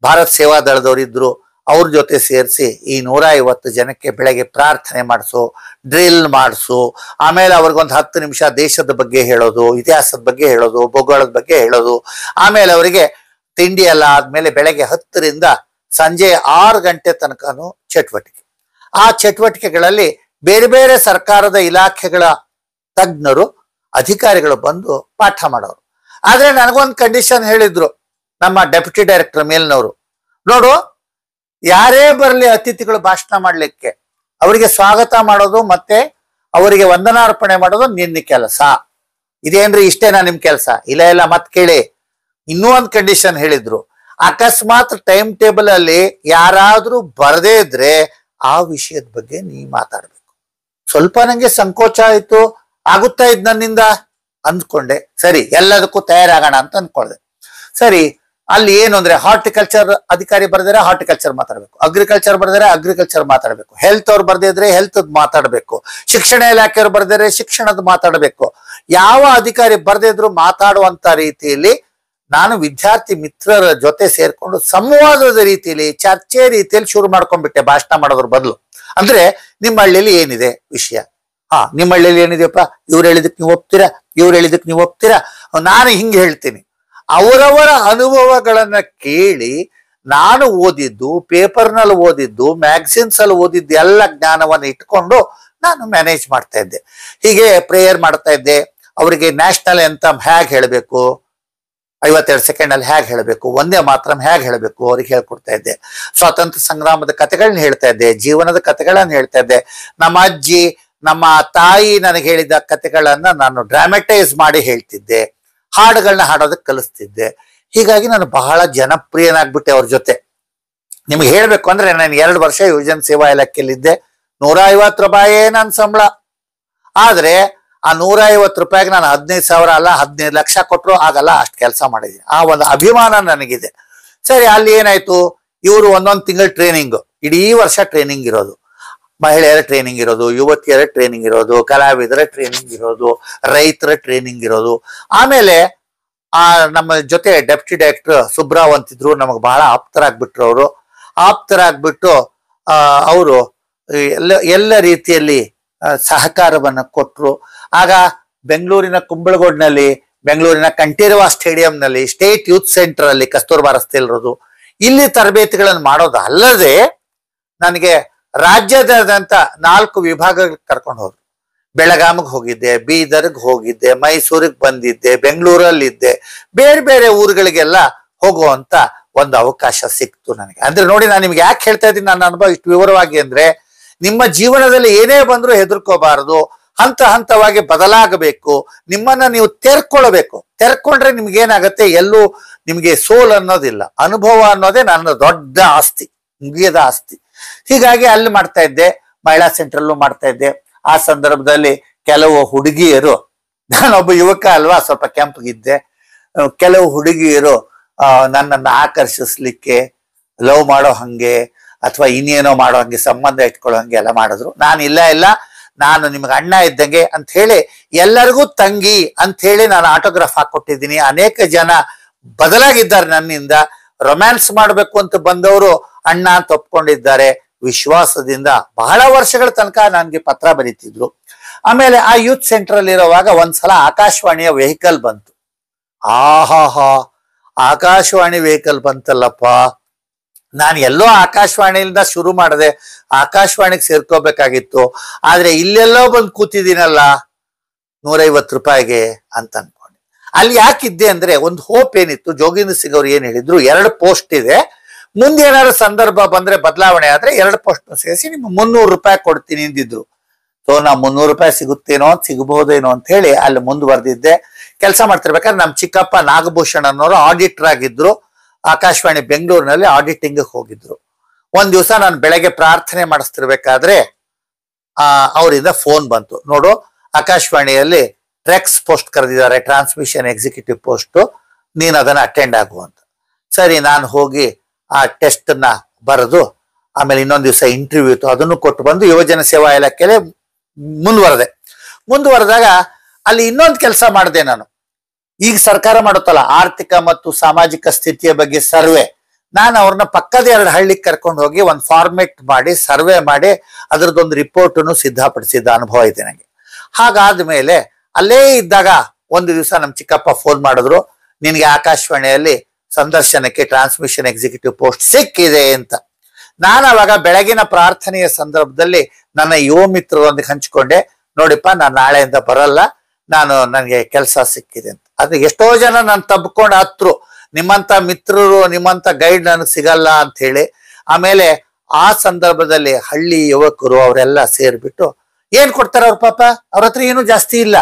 S1: ಭಾರತ್ ಸೇವಾ ದಳದವ್ರು ಇದ್ರು, ಅವ್ರ ಜೊತೆ ಸೇರಿಸಿ ಈ 150 ಜನಕ್ಕೆ ಬೆಳಗ್ಗೆ ಪ್ರಾರ್ಥನೆ ಮಾಡಿಸು, ಡ್ರಿಲ್ ಮಾಡಿಸು. ಆಮೇಲೆ ಅವ್ರಿಗೊಂದು 10 ನಿಮಿಷ ದೇಶದ ಬಗ್ಗೆ ಹೇಳೋದು, ಇತಿಹಾಸದ ಬಗ್ಗೆ ಹೇಳೋದು, ಭೂಗೋಳದ ಬಗ್ಗೆ ಹೇಳೋದು. ಆಮೇಲೆ ಅವರಿಗೆ ತಿಂಡಿ ಎಲ್ಲ ಆದ್ಮೇಲೆ ಬೆಳಗ್ಗೆ 10ರಿಂದ ಸಂಜೆ 6 ಗಂಟೆ ತನಕನೂ ಚಟುವಟಿಕೆ. ಆ ಚಟುವಟಿಕೆಗಳಲ್ಲಿ ಬೇರೆ ಬೇರೆ ಸರ್ಕಾರದ ಇಲಾಖೆಗಳ ತಜ್ಞರು, ಅಧಿಕಾರಿಗಳು ಬಂದು ಪಾಠ ಮಾಡೋರು. ಆದ್ರೆ ನನಗೊಂದು ಕಂಡೀಷನ್ ಹೇಳಿದ್ರು ನಮ್ಮ ಡೆಪ್ಯೂಟಿ ಡೈರೆಕ್ಟರ್ ಮೇಲ್ನವರು, ನೋಡು, ಯಾರೇ ಬರಲಿ ಅತಿಥಿಗಳು ಭಾಷಣ ಮಾಡ್ಲಿಕ್ಕೆ ಅವರಿಗೆ ಸ್ವಾಗತ ಮಾಡೋದು ಮತ್ತೆ ಅವರಿಗೆ ವಂದನಾರ್ಪಣೆ ಮಾಡೋದು ನಿನ್ನ ಕೆಲಸ. ಇದೇನ್ರಿ ಇಷ್ಟೇನಾ ನಿಮ್ ಕೆಲಸ? ಇಲ್ಲ ಮತ್ ಕೇಳಿ. ಇನ್ನೂ ಒಂದು ಕಂಡೀಷನ್ ಹೇಳಿದ್ರು, ಅಕಸ್ಮಾತ್ ಟೈಮ್ ಟೇಬಲ್ ಅಲ್ಲಿ ಯಾರಾದ್ರೂ ಬರದೇ ಇದ್ರೆ ಆ ವಿಷಯದ ಬಗ್ಗೆ ನೀ ಮಾತಾಡ್ಬೇಕು. ಸ್ವಲ್ಪ ನಂಗೆ ಸಂಕೋಚ ಆಯ್ತು, ಆಗುತ್ತಾ ಇದ್ ನನ್ನಿಂದ ಅಂದ್ಕೊಂಡೆ. ಸರಿ, ಎಲ್ಲದಕ್ಕೂ ತಯಾರಾಗೋಣ ಅಂತ ಅಂದ್ಕೊಂಡೆ. ಸರಿ, ಅಲ್ಲಿ ಏನು ಅಂದ್ರೆ ಹಾರ್ಟಿಕಲ್ಚರ್ ಅಧಿಕಾರಿ ಬರ್ದಿದ್ರೆ ಹಾರ್ಟಿಕಲ್ಚರ್ ಮಾತಾಡ್ಬೇಕು, ಅಗ್ರಿಕಲ್ಚರ್ ಬರ್ದಿದ್ರೆ ಅಗ್ರಿಕಲ್ಚರ್ ಮಾತಾಡ್ಬೇಕು, ಹೆಲ್ತ್ ಅವ್ರು ಬರ್ದಿದ್ರೆ ಹೆಲ್ತ್ ಮಾತಾಡ್ಬೇಕು, ಶಿಕ್ಷಣ ಇಲಾಖೆಯವ್ರು ಬರ್ದಿದ್ರೆ ಶಿಕ್ಷಣದ ಮಾತಾಡ್ಬೇಕು. ಯಾವ ಅಧಿಕಾರಿ ಬರ್ದಿದ್ರು ಮಾತಾಡುವಂತ ರೀತಿಯಲ್ಲಿ ನಾನು ವಿದ್ಯಾರ್ಥಿ ಮಿತ್ರರ ಜೊತೆ ಸೇರ್ಕೊಂಡು ಸಂವಾದದ ರೀತಿಯಲ್ಲಿ, ಚರ್ಚೆ ರೀತಿಯಲ್ಲಿ ಶುರು ಮಾಡ್ಕೊಂಡ್ಬಿಟ್ಟೆ ಭಾಷಣ ಮಾಡೋದ್ರ ಬದಲು. ಅಂದ್ರೆ ನಿಮ್ಮ ಹಳ್ಳಿಯಲ್ಲಿ ಏನಿದೆ ವಿಷಯ, ನಿಮ್ಮ ಹಳ್ಳಿಯಲ್ಲಿ ಏನಿದೆಯಪ್ಪ, ಇವ್ರು ಹೇಳಿದಕ್ಕೆ ನೀವು ಒಪ್ತೀರಾ, ಇವ್ರು ಹೇಳಿದಕ್ಕೆ ನೀವು ಒಪ್ತೀರಾ, ನಾನು ಹಿಂಗೆ ಹೇಳ್ತೀನಿ. ಅವರವರ ಅನುಭವಗಳನ್ನ ಕೇಳಿ ನಾನು ಓದಿದ್ದು, ಪೇಪರ್ನಲ್ಲಿ ಓದಿದ್ದು, ಮ್ಯಾಗಝಿನ್ಸ್ ಅಲ್ಲಿ ಓದಿದ್ದು ಎಲ್ಲ ಜ್ಞಾನವನ್ನು ಇಟ್ಕೊಂಡು ನಾನು ಮ್ಯಾನೇಜ್ ಮಾಡ್ತಾ ಇದ್ದೆ. ಹೀಗೆ ಪ್ರೇಯರ್ ಮಾಡ್ತಾ ಇದ್ದೆ. ಅವರಿಗೆ ನ್ಯಾಷನಲ್ ಎಂತಮ್ ಹೇಗೆ ಹೇಳಬೇಕು, 52 ಸೆಕೆಂಡ್ ಅಲ್ಲಿ ಹೇಗೆ ಹೇಳಬೇಕು, ಒಂದೇ ಮಾತ್ರ ಹೇಗೆ ಹೇಳಬೇಕು ಅವ್ರಿಗೆ ಹೇಳ್ಕೊಡ್ತಾ ಇದ್ದೆ. ಸ್ವಾತಂತ್ರ್ಯ ಸಂಗ್ರಾಮದ ಕಥೆಗಳನ್ನ ಹೇಳ್ತಾ ಇದ್ದೆ, ಜೀವನದ ಕಥೆಗಳನ್ನ ಹೇಳ್ತಾ ಇದ್ದೆ. ನಮ್ಮ ಅಜ್ಜಿ, ನಮ್ಮ ತಾಯಿ ನನಗೆ ಹೇಳಿದ ಕಥೆಗಳನ್ನ ನಾನು ಡ್ರಾಮೆಟೈಸ್ ಮಾಡಿ ಹೇಳ್ತಿದ್ದೆ, ಹಾಡುಗಳನ್ನ ಹಾಡೋದಕ್ಕೆ ಕಲಿಸ್ತಿದ್ದೆ. ಹೀಗಾಗಿ ನಾನು ಬಹಳ ಜನಪ್ರಿಯನಾಗ್ಬಿಟ್ಟೆ ಅವ್ರ ಜೊತೆ. ನಿಮ್ಗೆ ಹೇಳ್ಬೇಕು ಅಂದ್ರೆ ನಾನು 2 ವರ್ಷ ಯುವಜನ ಸೇವಾ ಇಲಾಖೆಯಲ್ಲಿದ್ದೆ. 150 ರೂಪಾಯಿ ನನ್ನ ಸಂಬಳ. ಆದ್ರೆ ಆ 150 ರೂಪಾಯಿಗೆ ನಾನು 15,000 ಅಲ್ಲ 15 ಲಕ್ಷ ಕೊಟ್ಟರು ಆಗಲ್ಲ, ಅಷ್ಟು ಕೆಲಸ ಮಾಡಿದ್ದೀನಿ. ಆ ಒಂದು ಅಭಿಮಾನ ನನಗಿದೆ. ಸರಿ, ಅಲ್ಲಿ ಏನಾಯ್ತು, ಇವರು ಒಂದೊಂದು ತಿಂಗಳು ಟ್ರೈನಿಂಗ್, ಇಡೀ ವರ್ಷ ಟ್ರೈನಿಂಗ್ ಇರೋದು, ಮಹಿಳೆಯರ ಟ್ರೈನಿಂಗ್ ಇರೋದು, ಯುವತಿಯರ ಟ್ರೈನಿಂಗ್ ಇರೋದು, ಕಲಾವಿದರ ಟ್ರೈನಿಂಗ್ ಇರೋದು, ರೈತರ ಟ್ರೈನಿಂಗ್ ಇರೋದು. ಆಮೇಲೆ ನಮ್ಮ ಜೊತೆ ಡೆಪ್ಟಿ ಡೈರೆಕ್ಟರ್ ಸುಬ್ರಾವ್ ಅಂತಿದ್ರು, ನಮಗೆ ಬಹಳ ಆಪ್ತರಾಗ್ಬಿಟ್ರು. ಆಪ್ತರಾಗ್ಬಿಟ್ಟು ಅವರು ಎಲ್ಲ ರೀತಿಯಲ್ಲಿ ಸಹಕಾರವನ್ನು ಕೊಟ್ಟರು. ಆಗ ಬೆಂಗಳೂರಿನ ಕುಂಬಳಗೋಡ್ನಲ್ಲಿ, ಬೆಂಗಳೂರಿನ ಕಂಠೀರವ ಸ್ಟೇಡಿಯಂನಲ್ಲಿ, ಸ್ಟೇಟ್ ಯೂತ್ ಸೆಂಟರ್ ಅಲ್ಲಿ ಕಸ್ತೂರ್ಬಾ ರಸ್ತೆಯಲ್ಲಿರೋದು, ಇಲ್ಲಿ ತರಬೇತಿಗಳನ್ನು ಮಾಡೋದು ಅಲ್ಲದೆ ನನಗೆ ರಾಜ್ಯದಾದ್ಯಂತ 4 ವಿಭಾಗಗಳಿಗೆ ಕರ್ಕೊಂಡು ಹೋದ್ರು. ಬೆಳಗಾಮಿಗೆ ಹೋಗಿದ್ದೆ, ಬೀದರ್ಗೆ ಹೋಗಿದ್ದೆ, ಮೈಸೂರಿಗೆ ಬಂದಿದ್ದೆ, ಬೆಂಗಳೂರಲ್ಲಿದ್ದೆ, ಬೇರೆ ಬೇರೆ ಊರುಗಳಿಗೆಲ್ಲ ಹೋಗುವಂತ ಒಂದು ಅವಕಾಶ ಸಿಕ್ತು ನನಗೆ. ಅಂದ್ರೆ ನೋಡಿ, ನಾನು ನಿಮ್ಗೆ ಯಾಕೆ ಹೇಳ್ತಾ ಇದ್ದೀನಿ ನನ್ನ ಅನುಭವ ಇಷ್ಟು ವಿವರವಾಗಿ ಅಂದ್ರೆ, ನಿಮ್ಮ ಜೀವನದಲ್ಲಿ ಏನೇ ಬಂದ್ರೂ ಹೆದರ್ಕೋಬಾರದು, ಹಂತ ಹಂತವಾಗಿ ಬದಲಾಗಬೇಕು, ನಿಮ್ಮನ್ನ ನೀವು ತೆರ್ಕೊಳ್ಬೇಕು. ತೆರ್ಕೊಂಡ್ರೆ ನಿಮ್ಗೆ ಏನಾಗತ್ತೆ, ಎಲ್ಲೂ ನಿಮ್ಗೆ ಸೋಲ್ ಅನ್ನೋದಿಲ್ಲ, ಅನುಭವ ಅನ್ನೋದೇ ನನ್ನ ದೊಡ್ಡ ಆಸ್ತಿ, ಮುಗಿಯದ ಆಸ್ತಿ. ಹೀಗಾಗಿ ಅಲ್ಲಿ ಮಾಡ್ತಾ ಇದ್ದೆ, ಮಹಿಳಾ ಸೆಂಟ್ರಲ್ಲೂ ಮಾಡ್ತಾ ಇದ್ದೆ. ಆ ಸಂದರ್ಭದಲ್ಲಿ ಕೆಲವು ಹುಡುಗಿಯರು, ನಾನೊಬ್ಬ ಯುವಕ ಅಲ್ವಾ, ಸ್ವಲ್ಪ ಕೆಂಪಗಿದ್ದೆ, ಕೆಲವು ಹುಡುಗಿಯರು ನನ್ನನ್ನು ಆಕರ್ಷಿಸ್ಲಿಕ್ಕೆ, ಲವ್ ಮಾಡೋ ಹಂಗೆ ಅಥವಾ ಇನ್ನೇನೋ ಮಾಡೋ ಹಂಗೆ, ಸಂಬಂಧ ಇಟ್ಕೊಳ್ಳೋ ಹಂಗೆ ಎಲ್ಲ ಮಾಡಿದ್ರು. ನಾನು ಇಲ್ಲ, ನಾನು ನಿಮ್ಗೆ ಅಣ್ಣ ಇದ್ದಂಗೆ ಅಂತ ಹೇಳಿ, ಎಲ್ಲರಿಗೂ ತಂಗಿ ಅಂತ ಹೇಳಿ ನಾನು ಆಟೋಗ್ರಾಫ್ ಹಾಕೊಟ್ಟಿದ್ದೀನಿ. ಅನೇಕ ಜನ ಬದಲಾಗಿದ್ದಾರೆ ನನ್ನಿಂದ. ರೊಮ್ಯಾನ್ಸ್ ಮಾಡ್ಬೇಕು ಅಂತ ಬಂದವರು ಅಣ್ಣ ಅಂತ ಒಪ್ಕೊಂಡಿದ್ದಾರೆ. ವಿಶ್ವಾಸದಿಂದ ಬಹಳ ವರ್ಷಗಳ ತನಕ ನನಗೆ ಪತ್ರ ಬರೀತಿದ್ರು. ಆಮೇಲೆ ಆ ಯೂತ್ ಸೆಂಟರ್ ಅಲ್ಲಿ ಇರುವಾಗ ಒಂದ್ಸಲ ಆಕಾಶವಾಣಿಯ ವೆಹಿಕಲ್ ಬಂತು. ಆಹಾಹಾ, ಆಕಾಶವಾಣಿ ವೆಹಿಕಲ್ ಬಂತಲ್ಲಪ್ಪ. ನಾನು ಎಲ್ಲೋ ಆಕಾಶವಾಣಿಯಿಂದ ಶುರು ಮಾಡಿದೆ, ಆಕಾಶವಾಣಿಗೆ ಸೇರ್ಕೋಬೇಕಾಗಿತ್ತು. ಆದ್ರೆ ಇಲ್ಲೆಲ್ಲೋ ಬಂದು ಕೂತಿದ್ದೀನಲ್ಲ 150 ರೂಪಾಯಿಗೆ ಅಂತ ಅನ್ಕೊಂಡೆ. ಅಲ್ಲಿ ಯಾಕಿದ್ದೆ ಅಂದ್ರೆ, ಒಂದು ಹೋಪ್ ಏನಿತ್ತು, ಜೋಗೀಂದ್ರ ಸಿಂಗ್ ಅವ್ರು ಏನ್ ಹೇಳಿದ್ರು, 2 ಪೋಸ್ಟ್ ಇದೆ, ಮುಂದೆ ಏನಾದ್ರು ಸಂದರ್ಭ ಬಂದ್ರೆ ಬದಲಾವಣೆ ಆದ್ರೆ 2 ಪೋಸ್ಟ್ ಸೇರಿಸಿ ನಿಮ್ಗೆ 300 ರೂಪಾಯಿ ಕೊಡ್ತೀನಿ ಅಂದಿದ್ರು. ಸೊ ನಾ 300 ರೂಪಾಯಿ ಸಿಗುತ್ತೇನೋ, ಸಿಗಬಹುದೇನೋ ಅಂತ ಹೇಳಿ ಅಲ್ಲಿ ಮುಂದುವರೆದಿದ್ದೆ. ಕೆಲಸ ಮಾಡ್ತಿರ್ಬೇಕಾದ್ರೆ ನಮ್ಮ ಚಿಕ್ಕಪ್ಪ ನಾಗಭೂಷಣ್ ಅನ್ನೋರು ಆಡಿಟರ್ ಆಗಿದ್ರು. ಆಕಾಶವಾಣಿ ಬೆಂಗಳೂರಿನಲ್ಲಿ ಆಡಿಟಿಂಗ್ ಹೋಗಿದ್ರು. ಒಂದ್ ದಿವಸ ನಾನು ಬೆಳಗ್ಗೆ ಪ್ರಾರ್ಥನೆ ಮಾಡಿಸ್ತಿರ್ಬೇಕಾದ್ರೆ ಅವರಿಂದ ಫೋನ್ ಬಂತು, ನೋಡು ಆಕಾಶವಾಣಿಯಲ್ಲಿ ಟ್ರೆಕ್ಸ್ ಪೋಸ್ಟ್ ಕರೆದಿದ್ದಾರೆ, ಟ್ರಾನ್ಸ್ಮಿಷನ್ ಎಕ್ಸಿಕ್ಯೂಟಿವ್ ಪೋಸ್ಟ್, ನೀನು ಅದನ್ನ ಅಟೆಂಡ್ ಆಗು ಅಂತ. ಸರಿ, ನಾನು ಹೋಗಿ ಆ ಟೆಸ್ಟ್ ನ ಬರೆದು, ಆಮೇಲೆ ಇನ್ನೊಂದು ದಿವಸ ಇಂಟರ್ವ್ಯೂ ಇತ್ತು, ಅದನ್ನು ಕೊಟ್ಟು ಬಂದು ಯುವಜನ ಸೇವಾ ಇಲಾಖೆಯಲ್ಲಿ ಮುಂದುವರೆದಾಗ ಅಲ್ಲಿ ಇನ್ನೊಂದು ಕೆಲಸ ಮಾಡಿದೆ ನಾನು. ಈಗ ಸರ್ಕಾರ ಮಾಡುತ್ತಲ್ಲ ಆರ್ಥಿಕ ಮತ್ತು ಸಾಮಾಜಿಕ ಸ್ಥಿತಿಯ ಬಗ್ಗೆ ಸರ್ವೆ, ನಾನು ಅವ್ರನ್ನ ಪಕ್ಕದ 2 ಹಳ್ಳಿಗೆ ಕರ್ಕೊಂಡು ಹೋಗಿ ಒಂದು ಫಾರ್ಮೆಟ್ ಮಾಡಿ ಸರ್ವೆ ಮಾಡಿ ಅದ್ರದ್ದೊಂದು ರಿಪೋರ್ಟ್ ಅನ್ನು ಸಿದ್ಧಪಡಿಸಿದ್ದ ಅನುಭವ ಇದೆ ನನಗೆ. ಹಾಗಾದ್ಮೇಲೆ ಅಲ್ಲೇ ಇದ್ದಾಗ ಒಂದು ದಿವಸ ನಮ್ಮ ಚಿಕ್ಕಪ್ಪ ಫೋನ್ ಮಾಡಿದ್ರು, ನಿನ್ಗೆ ಆಕಾಶವಾಣಿಯಲ್ಲಿ ಸಂದರ್ಶನಕ್ಕೆ ಟ್ರಾನ್ಸ್ಮಿಷನ್ ಎಕ್ಸಿಕ್ಯೂಟಿವ್ ಪೋಸ್ಟ್ ಸಿಕ್ಕಿದೆ ಅಂತ. ನಾನು ಅವಾಗ ಬೆಳಗಿನ ಪ್ರಾರ್ಥನೆಯ ಸಂದರ್ಭದಲ್ಲಿ ನನ್ನ ಯುವ ಮಿತ್ರರೊಂದಿಗೆ ಹಂಚಿಕೊಂಡೆ, ನೋಡಿಪ್ಪ ನಾನು ನಾಳೆಯಿಂದ ಬರಲ್ಲ, ನನಗೆ ಕೆಲಸ ಸಿಕ್ಕಿದೆ ಅಂತ. ಆದ್ರೆ ಎಷ್ಟೋ ಜನ ನಾನು ತಬ್ಕೊಂಡು ಹತ್ರು, ನಿಮ್ಮಂತ ಮಿತ್ರರು, ನಿಮ್ಮಂತ ಗೈಡ್ ನನಗೆ ಸಿಗಲ್ಲ ಅಂತ ಹೇಳಿ. ಆಮೇಲೆ ಆ ಸಂದರ್ಭದಲ್ಲಿ ಹಳ್ಳಿ ಯುವಕರು ಅವರೆಲ್ಲ ಸೇರ್ಬಿಟ್ಟು ಏನ್ ಕೊಡ್ತಾರೆ ಅವ್ರ, ಪಾಪ ಅವ್ರ ಹತ್ರ ಏನು ಜಾಸ್ತಿ ಇಲ್ಲ,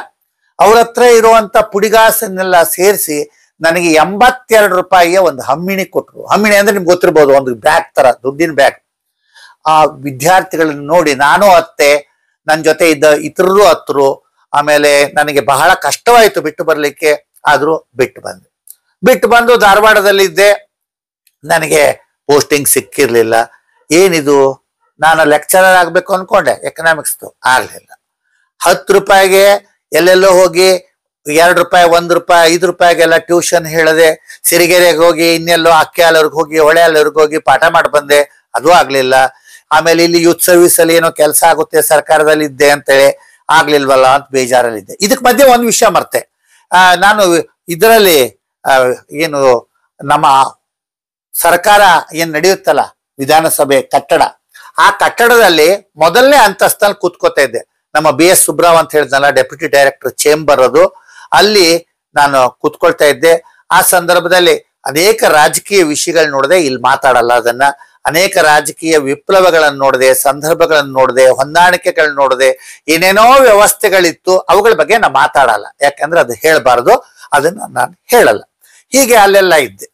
S1: ಅವ್ರ ಹತ್ರ ಇರುವಂತ ಪುಡಿಗಾಸನ್ನೆಲ್ಲ ಸೇರಿಸಿ ನನಗೆ 82 ರೂಪಾಯಿಗೆ ಒಂದು ಹಮ್ಮಿಣಿ ಕೊಟ್ರು. ಹಮ್ಮಿಣಿ ಅಂದ್ರೆ ನಿಮ್ಗೆ ಗೊತ್ತಿರ್ಬೋದು, ಒಂದು ಬ್ಯಾಗ್ ತರ, ದುಡ್ಡಿನ ಬ್ಯಾಗ್. ಆ ವಿದ್ಯಾರ್ಥಿಗಳನ್ನ ನೋಡಿ ನಾನು ಅತ್ತೆ, ನನ್ನ ಜೊತೆ ಇದ್ದ ಇತರರು ಹತ್ರು. ಆಮೇಲೆ ನನಗೆ ಬಹಳ ಕಷ್ಟವಾಯ್ತು ಬಿಟ್ಟು ಬರ್ಲಿಕ್ಕೆ, ಆದ್ರೂ ಬಿಟ್ಟು ಬಂದು ಧಾರವಾಡದಲ್ಲಿದ್ದೆ. ನನಗೆ ಪೋಸ್ಟಿಂಗ್ ಸಿಕ್ಕಿರ್ಲಿಲ್ಲ. ಏನಿದು, ನಾನು ಲೆಕ್ಚರರ್ ಆಗ್ಬೇಕು ಅನ್ಕೊಂಡೆ, ಎಕನಾಮಿಕ್ಸ್, ಆಗ್ಲಿಲ್ಲ. 10 ರೂಪಾಯಿಗೆ ಎಲ್ಲೆಲ್ಲೋ ಹೋಗಿ 2 ರೂಪಾಯಿ, 1 ರೂಪಾಯಿ, 5 ರೂಪಾಯಿಗೆಲ್ಲ ಟ್ಯೂಷನ್ ಹೇಳದೆ, ಸಿರಿಗೆರೆಗೆ ಹೋಗಿ, ಇನ್ನೆಲ್ಲೋ ಅಕ್ಕಿಯಾಲವ್ರಿಗೆ ಹೋಗಿ, ಹೊಳೆಯಾಲವ್ರಿಗೆ ಹೋಗಿ ಪಾಠ ಮಾಡಿ ಬಂದೆ, ಅದು ಆಗ್ಲಿಲ್ಲ. ಆಮೇಲೆ ಇಲ್ಲಿ ಯೂತ್ ಸರ್ವಿಸ್ ಅಲ್ಲಿ ಏನೋ ಕೆಲಸ ಆಗುತ್ತೆ ಸರ್ಕಾರದಲ್ಲಿ ಇದ್ದೆ ಅಂತೇಳಿ, ಆಗ್ಲಿಲ್ವಲ್ಲ ಅಂತ ಬೇಜಾರಲ್ಲಿದ್ದೆ. ಇದಕ್ ಮಧ್ಯೆ ಒಂದು ವಿಷಯ ಮರ್ತೆ, ನಾನು ಇದರಲ್ಲಿ ಏನು ನಮ್ಮ ಸರ್ಕಾರ ಏನ್ ನಡೆಯುತ್ತಲ್ಲ ವಿಧಾನಸಭೆ ಕಟ್ಟಡ, ಆ ಕಟ್ಟಡದಲ್ಲಿ ಮೊದಲನೇ ಅಂತಸ್ತಲ್ಲಿ ಕೂತ್ಕೋತಾ ಇದ್ದೆ. ನಮ್ಮ BS ಸುಬ್ರಾವ್ ಅಂತ ಹೇಳಿದ್ನಲ್ಲ, ಡೆಪ್ಯೂಟಿ ಡೈರೆಕ್ಟರ್ ಚೇಂಬರ್, ಅದು ಅಲ್ಲಿ ನಾನು ಕೂತ್ಕೊಳ್ತಾ ಇದ್ದೆ. ಆ ಸಂದರ್ಭದಲ್ಲಿ ಅನೇಕ ರಾಜಕೀಯ ವಿಷಯಗಳು ನೋಡಿದೆ, ಇಲ್ಲಿ ಮಾತಾಡಲ್ಲ ಅದನ್ನ. ಅನೇಕ ರಾಜಕೀಯ ವಿಪ್ಲವಗಳನ್ನು ನೋಡಿದೆ, ಸಂದರ್ಭಗಳನ್ನು ನೋಡಿದೆ, ಹೊಂದಾಣಿಕೆಗಳನ್ನ ನೋಡಿದೆ, ಏನೇನೋ ವ್ಯವಸ್ಥೆಗಳಿತ್ತು, ಅವುಗಳ ಬಗ್ಗೆ ನಾನು ಮಾತಾಡಲ್ಲ, ಯಾಕಂದ್ರೆ ಅದು ಹೇಳಬಾರ್ದು, ಅದನ್ನ ನಾನು ಹೇಳಲ್ಲ. ಹೀಗೆ ಅಲ್ಲೆಲ್ಲ ಇದ್ದೆ.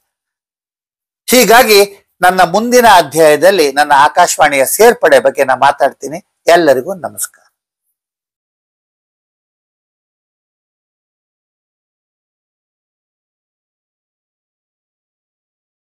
S1: ಹೀಗಾಗಿ ನನ್ನ ಮುಂದಿನ ಅಧ್ಯಾಯದಲ್ಲಿ ನನ್ನ ಆಕಾಶವಾಣಿಯ ಸೇರ್ಪಡೆ ಬಗ್ಗೆ ನಾನು ಮಾತಾಡ್ತೀನಿ. ಎಲ್ಲರಿಗೂ ನಮಸ್ಕಾರ.